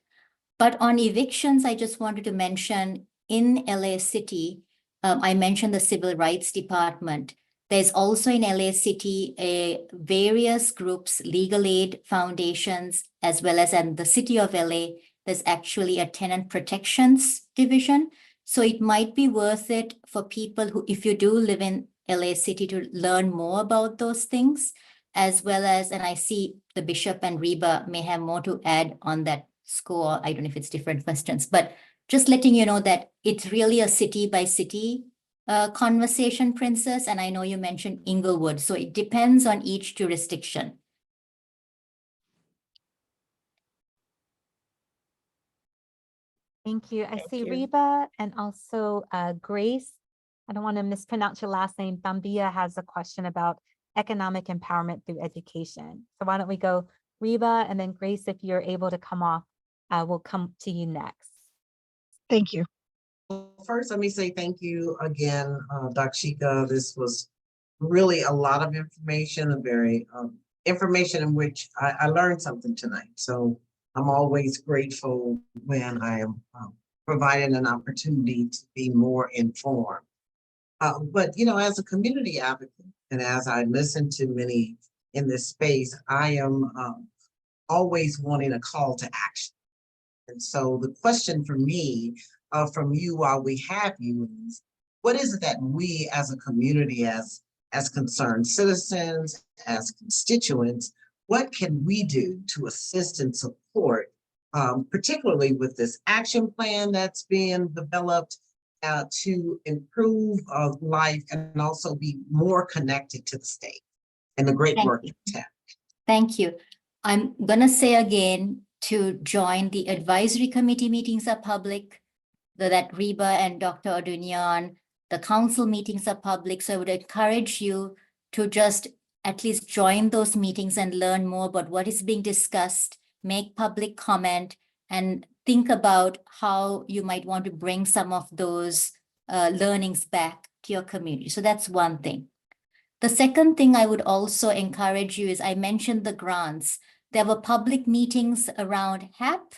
But on evictions, I just wanted to mention in LA City, I mentioned the Civil Rights Department. There's also in LA City various groups, legal aid foundations, as well as in the city of LA, there's actually a tenant protections division. So it might be worth it for people who, if you do live in LA City, to learn more about those things, as well as, and I see the Bishop and Reba may have more to add on that score. I don't know if it's different questions, but just letting you know that it's really a city by city conversation, Princess. And I know you mentioned Inglewood, so it depends on each jurisdiction. Thank you. I Thank see you. Reba and also Grace. I don't want to mispronounce your last name. Thambia has a question about economic empowerment through education. So why don't we go Reba, and then Grace, if you're able to come off, we'll come to you next. Thank you. First, let me say thank you again, Dakshika. This was really a lot of information, a very information in which I learned something tonight. So I'm always grateful when I am provided an opportunity to be more informed. But, you know, as a community advocate, and as I listen to many in this space, I am always wanting a call to action. And so the question for me, from you while we have you, is what is it that we as a community, as concerned citizens, as constituents, what can we do to assist and support particularly with this action plan that's being developed to improve life and also be more connected to the state and the great Thank work you. that's happening. Thank you. I'm gonna say again to join the advisory committee meetings are public, that Reba and Dr. Odunion, the council meetings are public. So I would encourage you to just at least join those meetings and learn more about what is being discussed, make public comment, and think about how you might want to bring some of those learnings back to your community. So that's one thing. The second thing I would also encourage you is I mentioned the grants. There were public meetings around HAP.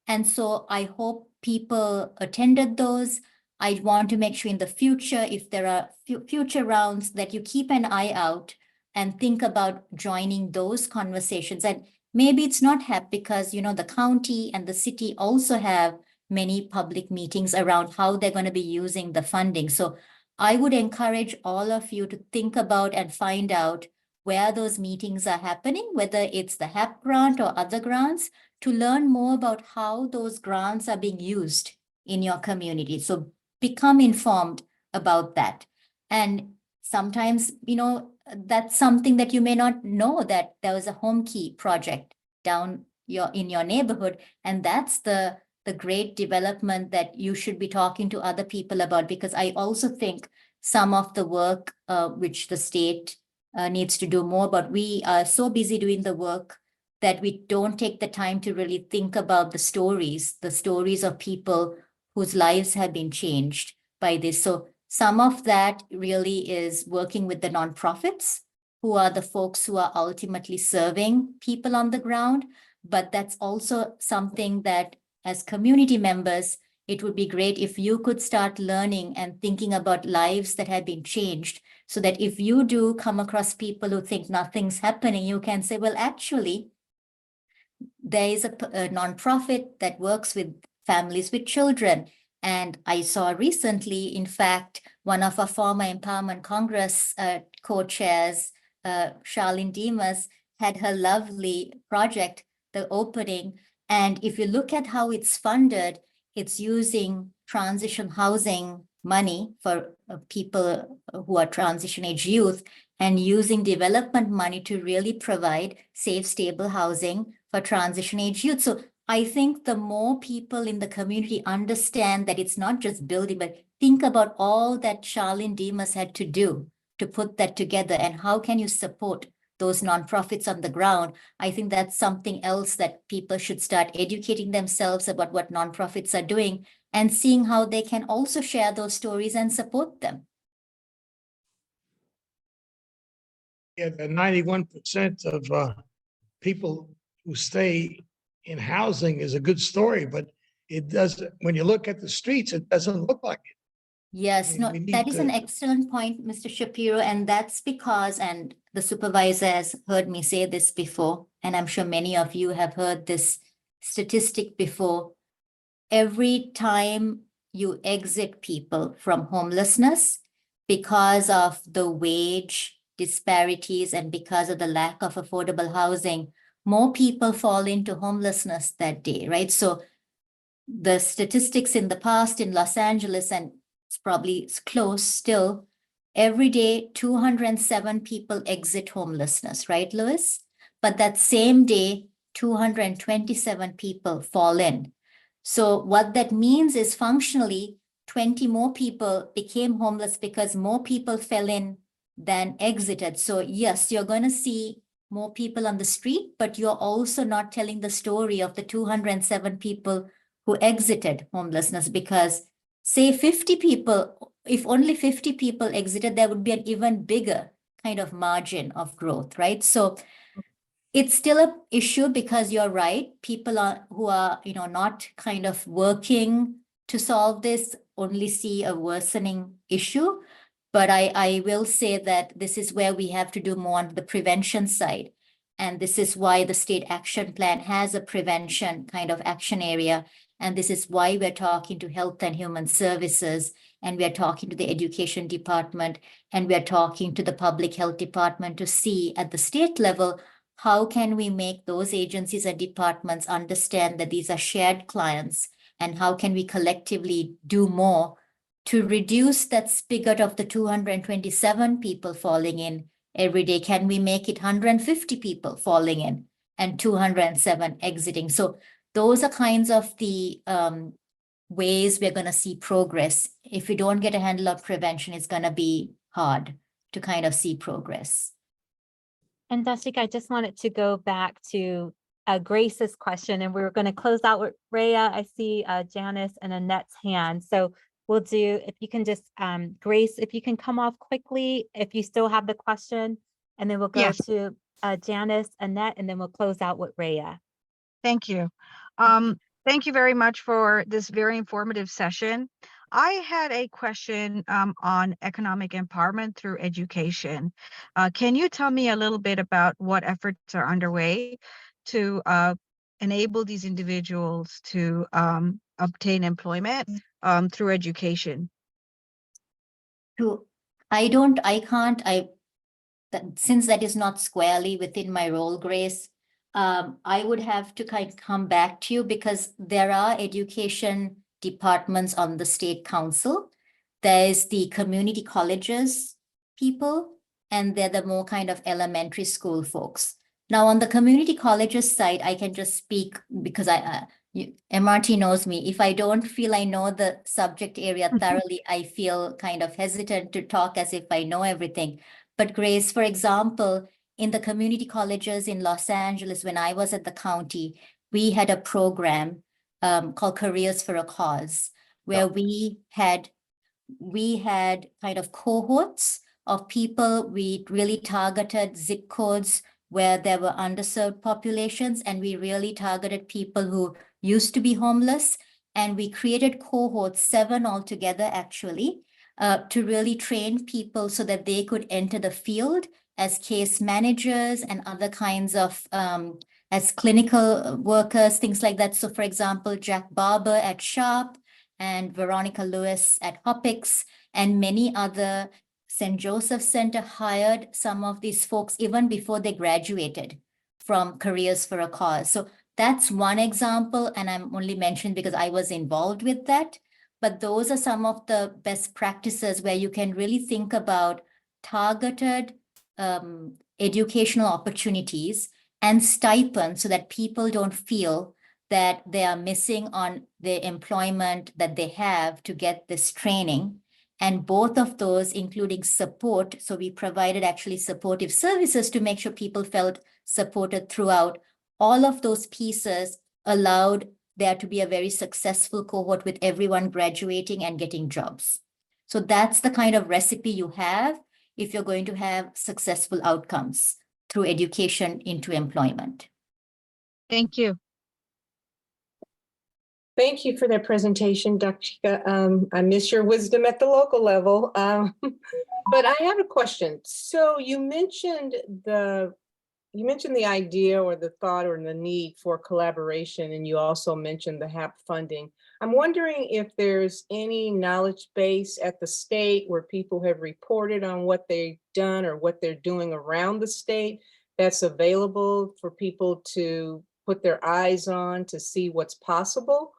And so I hope people attended those. I want to make sure in the future, if there are future rounds, that you keep an eye out and think about joining those conversations. And maybe it's not HAP because, you know, the county and the city also have many public meetings around how they're going to be using the funding. So I would encourage all of you to think about and find out where those meetings are happening, whether it's the HAP grant or other grants, to learn more about how those grants are being used in your community. So become informed about that. And sometimes, you know, that's something that you may not know, that there was a home key project down in your neighborhood. And that's the great development that you should be talking to other people about, because I also think some of the work which the state needs to do more, but we are so busy doing the work that we don't take the time to really think about the stories of people whose lives have been changed by this. So some of that really is working with the nonprofits, who are the folks who are ultimately serving people on the ground. But that's also something that as community members, it would be great if you could start learning and thinking about lives that have been changed, so that if you do come across people who think nothing's happening, you can say, well, actually, there is a nonprofit that works with families with children. And I saw recently, in fact, one of our former Empowerment Congress co-chairs, Charlene Demas, had her lovely project, the opening. And if you look at how it's funded, it's using transition housing money for people who are transition age youth, and using development money to really provide safe, stable housing for transition age youth. So I think the more people in the community understand that it's not just building, but think about all that Charlene Demas had to do to put that together, and how can you support those nonprofits on the ground. I think that's something else that people should start educating themselves about, what nonprofits are doing, and seeing how they can also share those stories and support them. Yeah, the 91% of people who stay in housing is a good story, but it doesn't, when you look at the streets, it doesn't look like it. Yes, mean, no, we need that is an to- excellent point, Mr. Shapiro, and that's because, and the supervisor has heard me say this before, and I'm sure many of you have heard this statistic before. Every time you exit people from homelessness because of the wage disparities and because of the lack of affordable housing, more people fall into homelessness that day, right? So the statistics in the past in Los Angeles, and it's probably close still, every day 207 people exit homelessness, right, Louis? But that same day, 227 people fall in. So what that means is functionally 20 more people became homeless because more people fell in than exited. So yes, you're going to see more people on the street, but you're also not telling the story of the 207 people who exited homelessness, because say 50 people, if only 50 people exited, there would be an even bigger kind of margin of growth, right? So it's still an issue, because you're right, people who are, not kind of working to solve this only see a worsening issue. But I will say that this is where we have to do more on the prevention side. And this is why the state action plan has a prevention kind of action area. And this is why we're talking to Health and Human Services, and we're talking to the Education Department, and we're talking to the Public Health Department to see at the state level, how can we make those agencies and departments understand that these are shared clients, and how can we collectively do more to reduce that spigot of the 227 people falling in every day? Can we make it 150 people falling in and 207 exiting? So those are kinds of the ways we're going to see progress. If we don't get a handle of prevention, it's going to be hard to kind of see progress. And Dashika, I just wanted to go back to Grace's question, and we were going to close out with Rhea. I see Janice and Annette's hand. So we'll do, if you can just, Grace, if you can come off quickly, if you still have the question, and then we'll go Yes. to Janice, Annette, and then we'll close out with Rhea. Thank you. Thank you very much for this very informative session. I had a question on economic empowerment through education. Can you tell me a little bit about what efforts are underway to enable these individuals to obtain employment through education? Since that is not squarely within my role, Grace, I would have to kind of come back to you, because there are education departments on the state council. There's the community colleges people, and they're the more kind of elementary school folks. Now, on the community colleges side, I can just speak because MRT knows me. If I don't feel I know the subject area thoroughly, I feel kind of hesitant to talk as if I know everything. But Grace, for example, in the community colleges in Los Angeles, when I was at the county, we had a program called Careers for a Cause, where we had kind of cohorts of people. We really targeted zip codes where there were underserved populations, and we really targeted people who used to be homeless. And we created cohorts, 7 altogether actually, to really train people so that they could enter the field as case managers and other kinds of, as clinical workers, things like that. So for example, Jack Barber at Sharp and Veronica Lewis at Hopix and many other, St. Joseph Center hired some of these folks even before they graduated from Careers for a Cause. So that's one example, and I'm only mentioning because I was involved with that. But those are some of the best practices where you can really think about targeted educational opportunities and stipends so that people don't feel that they are missing on the employment that they have to get this training. And both of those, including support. So we provided actually supportive services to make sure people felt supported throughout. All of those pieces allowed there to be a very successful cohort with everyone graduating and getting jobs. So that's the kind of recipe you have if you're going to have successful outcomes through education into employment. Thank you. Thank you for that presentation, Dr. Chika. I miss your wisdom at the local level. But I have a question. So you mentioned the idea or the thought or the need for collaboration, and you also mentioned the HAP funding. I'm wondering if there's any knowledge base at the state where people have reported on what they've done or what they're doing around the state that's available for people to put their eyes on to see what's possible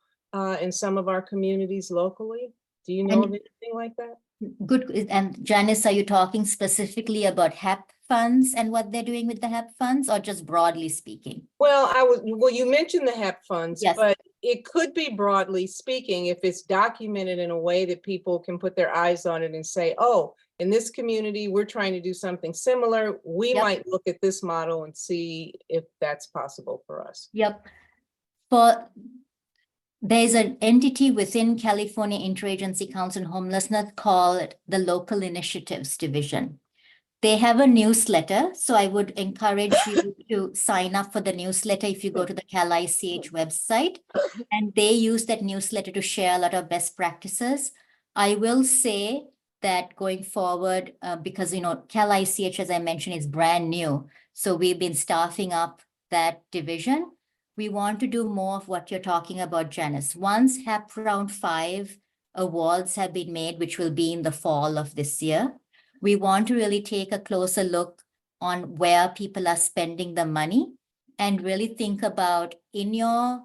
in some of our communities locally. Do you know of anything like that? Good. And Janice, are you talking specifically about HAP funds and what they're doing with the HAP funds, or just broadly speaking? Well, you mentioned the HAP funds, Yes. But it could be broadly speaking if it's documented in a way that people can put their eyes on it and say, oh, in this community, we're trying to do something similar. We might look at this model and see if that's possible for us. Yep. There's an entity within California Interagency Council on Homelessness called the Local Initiatives Division. They have a newsletter, so I would encourage you to sign up for the newsletter if you go to the CalICH website. And they use that newsletter to share a lot of best practices. I will say that going forward, because CalICH, as I mentioned, is brand new. So we've been staffing up that division. We want to do more of what you're talking about, Janice. Once HAP Round 5 awards have been made, which will be in the fall of this year, we want to really take a closer look on where people are spending the money and really think about in your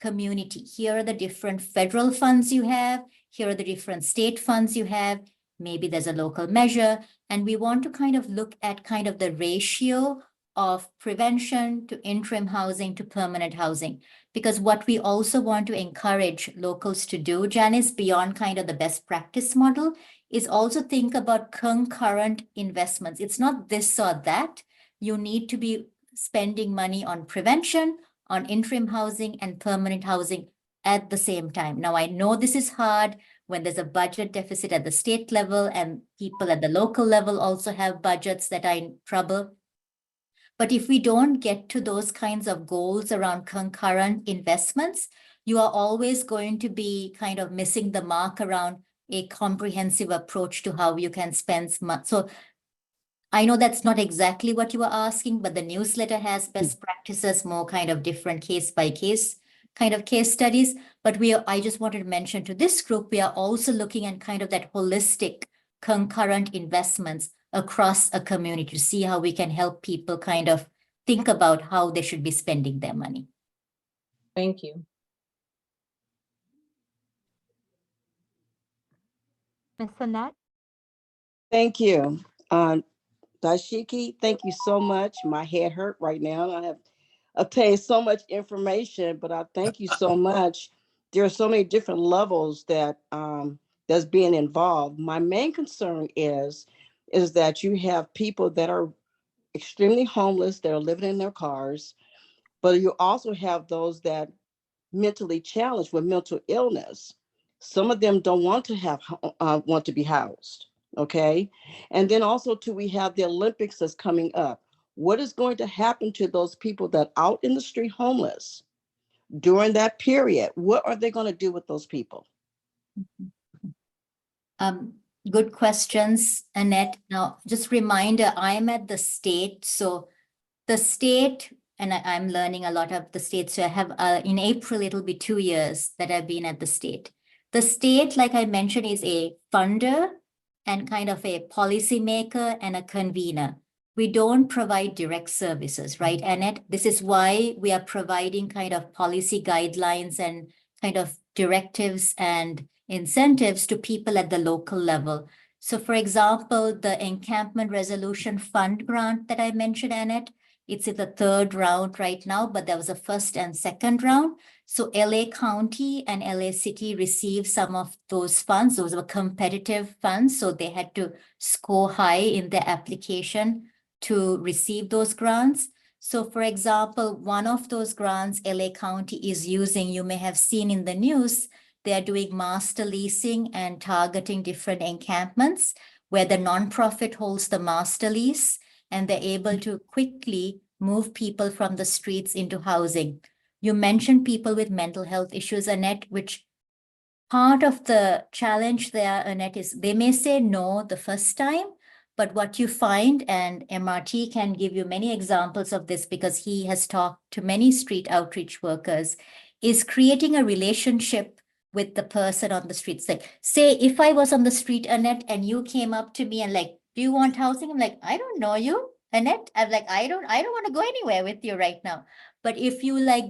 community, here are the different federal funds you have, here are the different state funds you have, maybe there's a local measure, and we want to kind of look at kind of the ratio of prevention to interim housing to permanent housing. Because what we also want to encourage locals to do, Janice, beyond kind of the best practice model, is also think about concurrent investments. It's not this or that. You need to be spending money on prevention, on interim housing and permanent housing at the same time. Now, I know this is hard when there's a budget deficit at the state level and people at the local level also have budgets that are in trouble. But if we don't get to those kinds of goals around concurrent investments, you are always going to be kind of missing the mark around a comprehensive approach to how you can spend money. So I know that's not exactly what you were asking, but the newsletter has best practices, more kind of different case by case kind of case studies. But I just wanted to mention to this group, we are also looking at kind of that holistic concurrent investments across a community to see how we can help people kind of think about how they should be spending their money. Thank you. Ms. Annette? Thank you. Dashiki, thank you so much. My head hurt right now. I have obtained so much information, but I thank you so much. There are so many different levels that that's being involved. My main concern is that you have people that are extremely homeless, that are living in their cars, but you also have those that mentally challenged with mental illness. Some of them don't want to be housed. Okay. And then also too, we have the Olympics that's coming up. What is going to happen to those people that are out in the street homeless during that period? What are they going to do with those people? Good questions, Annette. Now, just reminder, I'm at the state. So the state, and I'm learning a lot of the state. So I have, in April, it'll be 2 years that I've been at the state. The state, like I mentioned, is a funder and kind of a policymaker and a convener. We don't provide direct services, right, Annette? This is why we are providing kind of policy guidelines and kind of directives and incentives to people at the local level. So for example, the Encampment Resolution Fund grant that I mentioned, Annette, it's in the 3rd round right now, but there was a 1st and 2nd round. So LA County and LA City received some of those funds. Those were competitive funds, so they had to score high in their application to receive those grants. So for example, one of those grants LA County is using, you may have seen in the news, they're doing master leasing and targeting different encampments where the nonprofit holds the master lease and they're able to quickly move people from the streets into housing. You mentioned people with mental health issues, Annette, which part of the challenge there, Annette, is they may say no the first time, but what you find, and MRT can give you many examples of this because he has talked to many street outreach workers, is creating a relationship with the person on the streets. Like, say if I was on the street, Annette, and you came up to me and like, do you want housing? I'm like, I don't know you, Annette. I'm like, I don't want to go anywhere with you right now. But if you like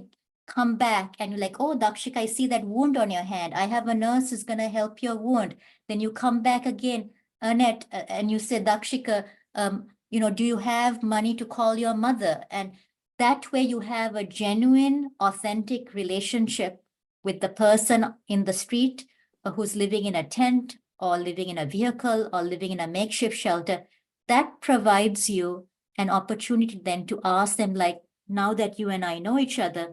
come back and you're like, oh, Dakshika, I see that wound on your hand. I have a nurse who's going to help your wound. Then you come back again, Annette, and you say, Dakshika, do you have money to call your mother? And that way you have a genuine, authentic relationship with the person in the street who's living in a tent or living in a vehicle or living in a makeshift shelter. That provides you an opportunity then to ask them, like, now that you and I know each other,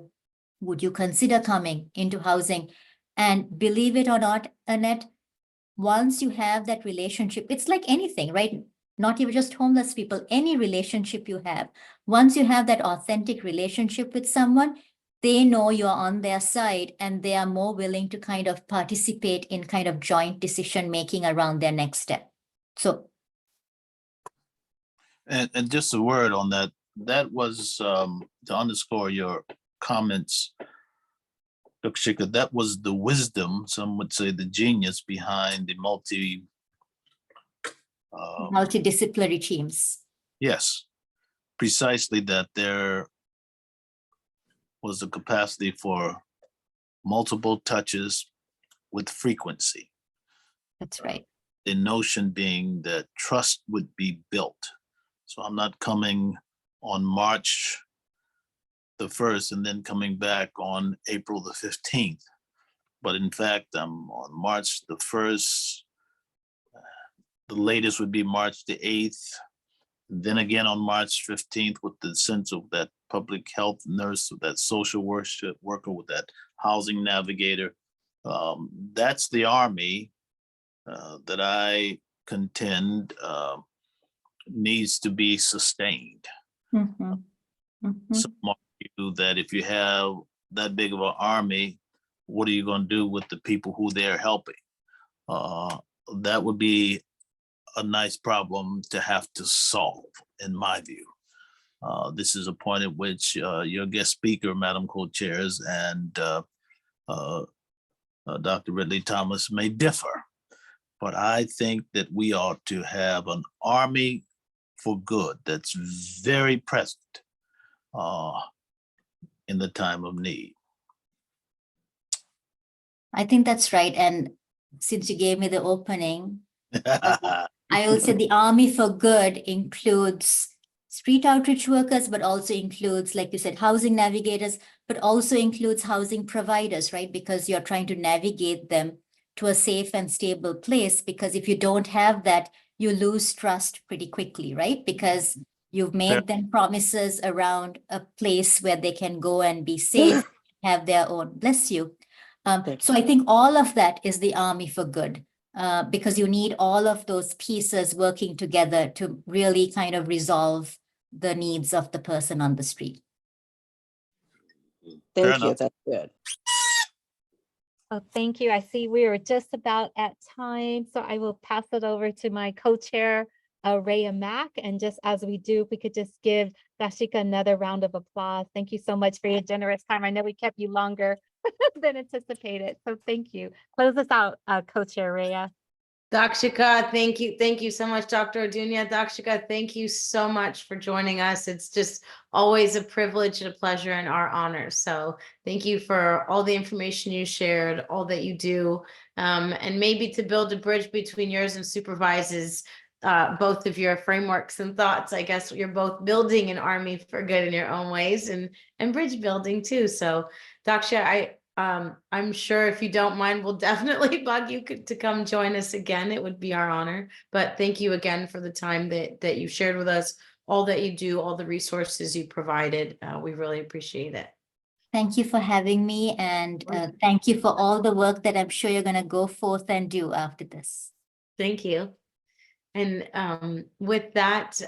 would you consider coming into housing? And believe it or not, Annette, once you have that relationship, it's like anything, right? Not even just homeless people, any relationship you have. Once you have that authentic relationship with someone, they know you're on their side and they are more willing to kind of participate in kind of joint decision making around their next step. So. And just a word on that, that was to underscore your comments, Dakshika, that was the wisdom, some would say the genius behind the multidisciplinary teams. Yes, precisely that there was a capacity for multiple touches with frequency. That's right. The notion being that trust would be built. So I'm not coming on March the 1st and then coming back on April the 15th. But in fact, I'm on March the 1st. The latest would be March the 8th. Then again on March 15th with the sense of that public health nurse, with that social worker, with that housing navigator. That's the army that I contend needs to be sustained. Mhm. Mhm. Some argue that if you have that big of an army, what are you going to do with the people who they're helping? That would be a nice problem to have to solve, in my view. This is a point at which your guest speaker, Madam Co-Chairs, and Dr. Ridley Thomas may differ. But I think that we ought to have an army for good that's very present in the time of need. I think that's right. And since you gave me the opening, I will say the Army for Good includes street outreach workers, but also includes, like you said, housing navigators, but also includes housing providers, right? Because you're trying to navigate them to a safe and stable place. Because if you don't have that, you lose trust pretty quickly, right? Because you've made them promises around a place where they can go and be safe, have their own, bless you. So I think all of that is the Army for Good. Because you need all of those pieces working together to really kind of resolve the needs of the person on the street. Thank you. That's good. Oh, thank you. I see we are just about at time, so I will pass it over to my co-chair, Rhea Mack. And just as we do, if we could just give Dashika another round of applause. Thank you so much for your generous time. I know we kept you longer than anticipated, so thank you. Close us out, co-chair Rhea. Dakshika, thank you. Thank you so much, Dr. Odunia. Dakshika, thank you so much for joining us. It's just always a privilege and a pleasure and our honor. So thank you for all the information you shared, all that you do, and maybe to build a bridge between yours and Supervise's, both of your frameworks and thoughts. I guess you're both building an army for good in your own ways and bridge building too. So Daksha, I'm sure if you don't mind, we'll definitely bug you to come join us again. It would be our honor. But thank you again for the time that you shared with us, all that you do, all the resources you provided. We really appreciate it. Thank you for having me, and thank you for all the work that I'm sure you're going to go forth and do after this. Thank you. And with that,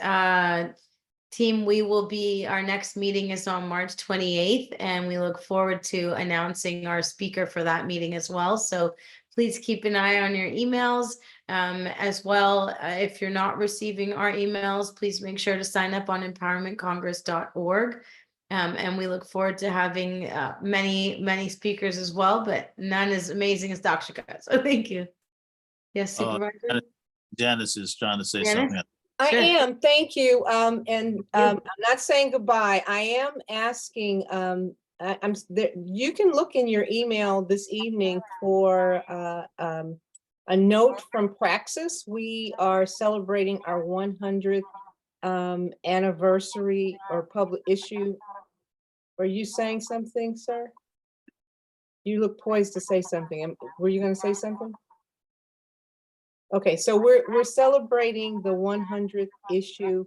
team, our next meeting is on March 28th, and we look forward to announcing our speaker for that meeting as well. So please keep an eye on your emails as well. If you're not receiving our emails, please make sure to sign up on empowermentcongress.org. And we look forward to having many speakers as well, but none as amazing as Dakshika. So thank you. Yes, Supervisor? Janice is trying to say Janice? something. I Sure. am, thank you. I'm not saying goodbye. I am asking, I'm there, you can look in your email this evening for a note from Praxis. We are celebrating our 100th anniversary or public issue. Are you saying something, sir? You look poised to say something. Were you going to say something? Okay, so we're celebrating the 100th issue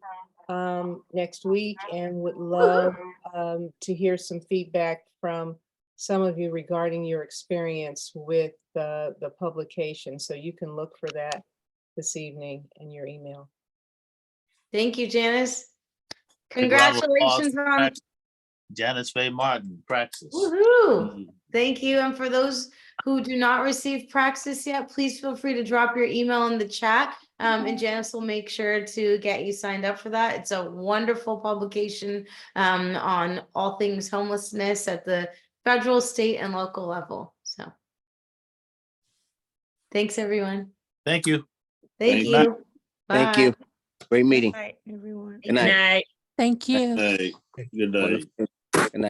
next week, and would love to hear some feedback from some of you regarding your experience with the publication. So you can look for that this evening in your email. Thank you, Janice. Big round of applause Congratulations for on Praxis. Janice Faye Martin, Praxis. woohoo. Thank you. And for those who do not receive Praxis yet, please feel free to drop your email in the chat. And Janice will make sure to get you signed up for that. It's a wonderful publication on all things homelessness at the federal, state, and local level. So thanks, everyone. Thank you. Thank Thank you. Thank Bye. you. Great meeting. Good night, everyone. Good night. Thank you. Hey, good day. Wonderful.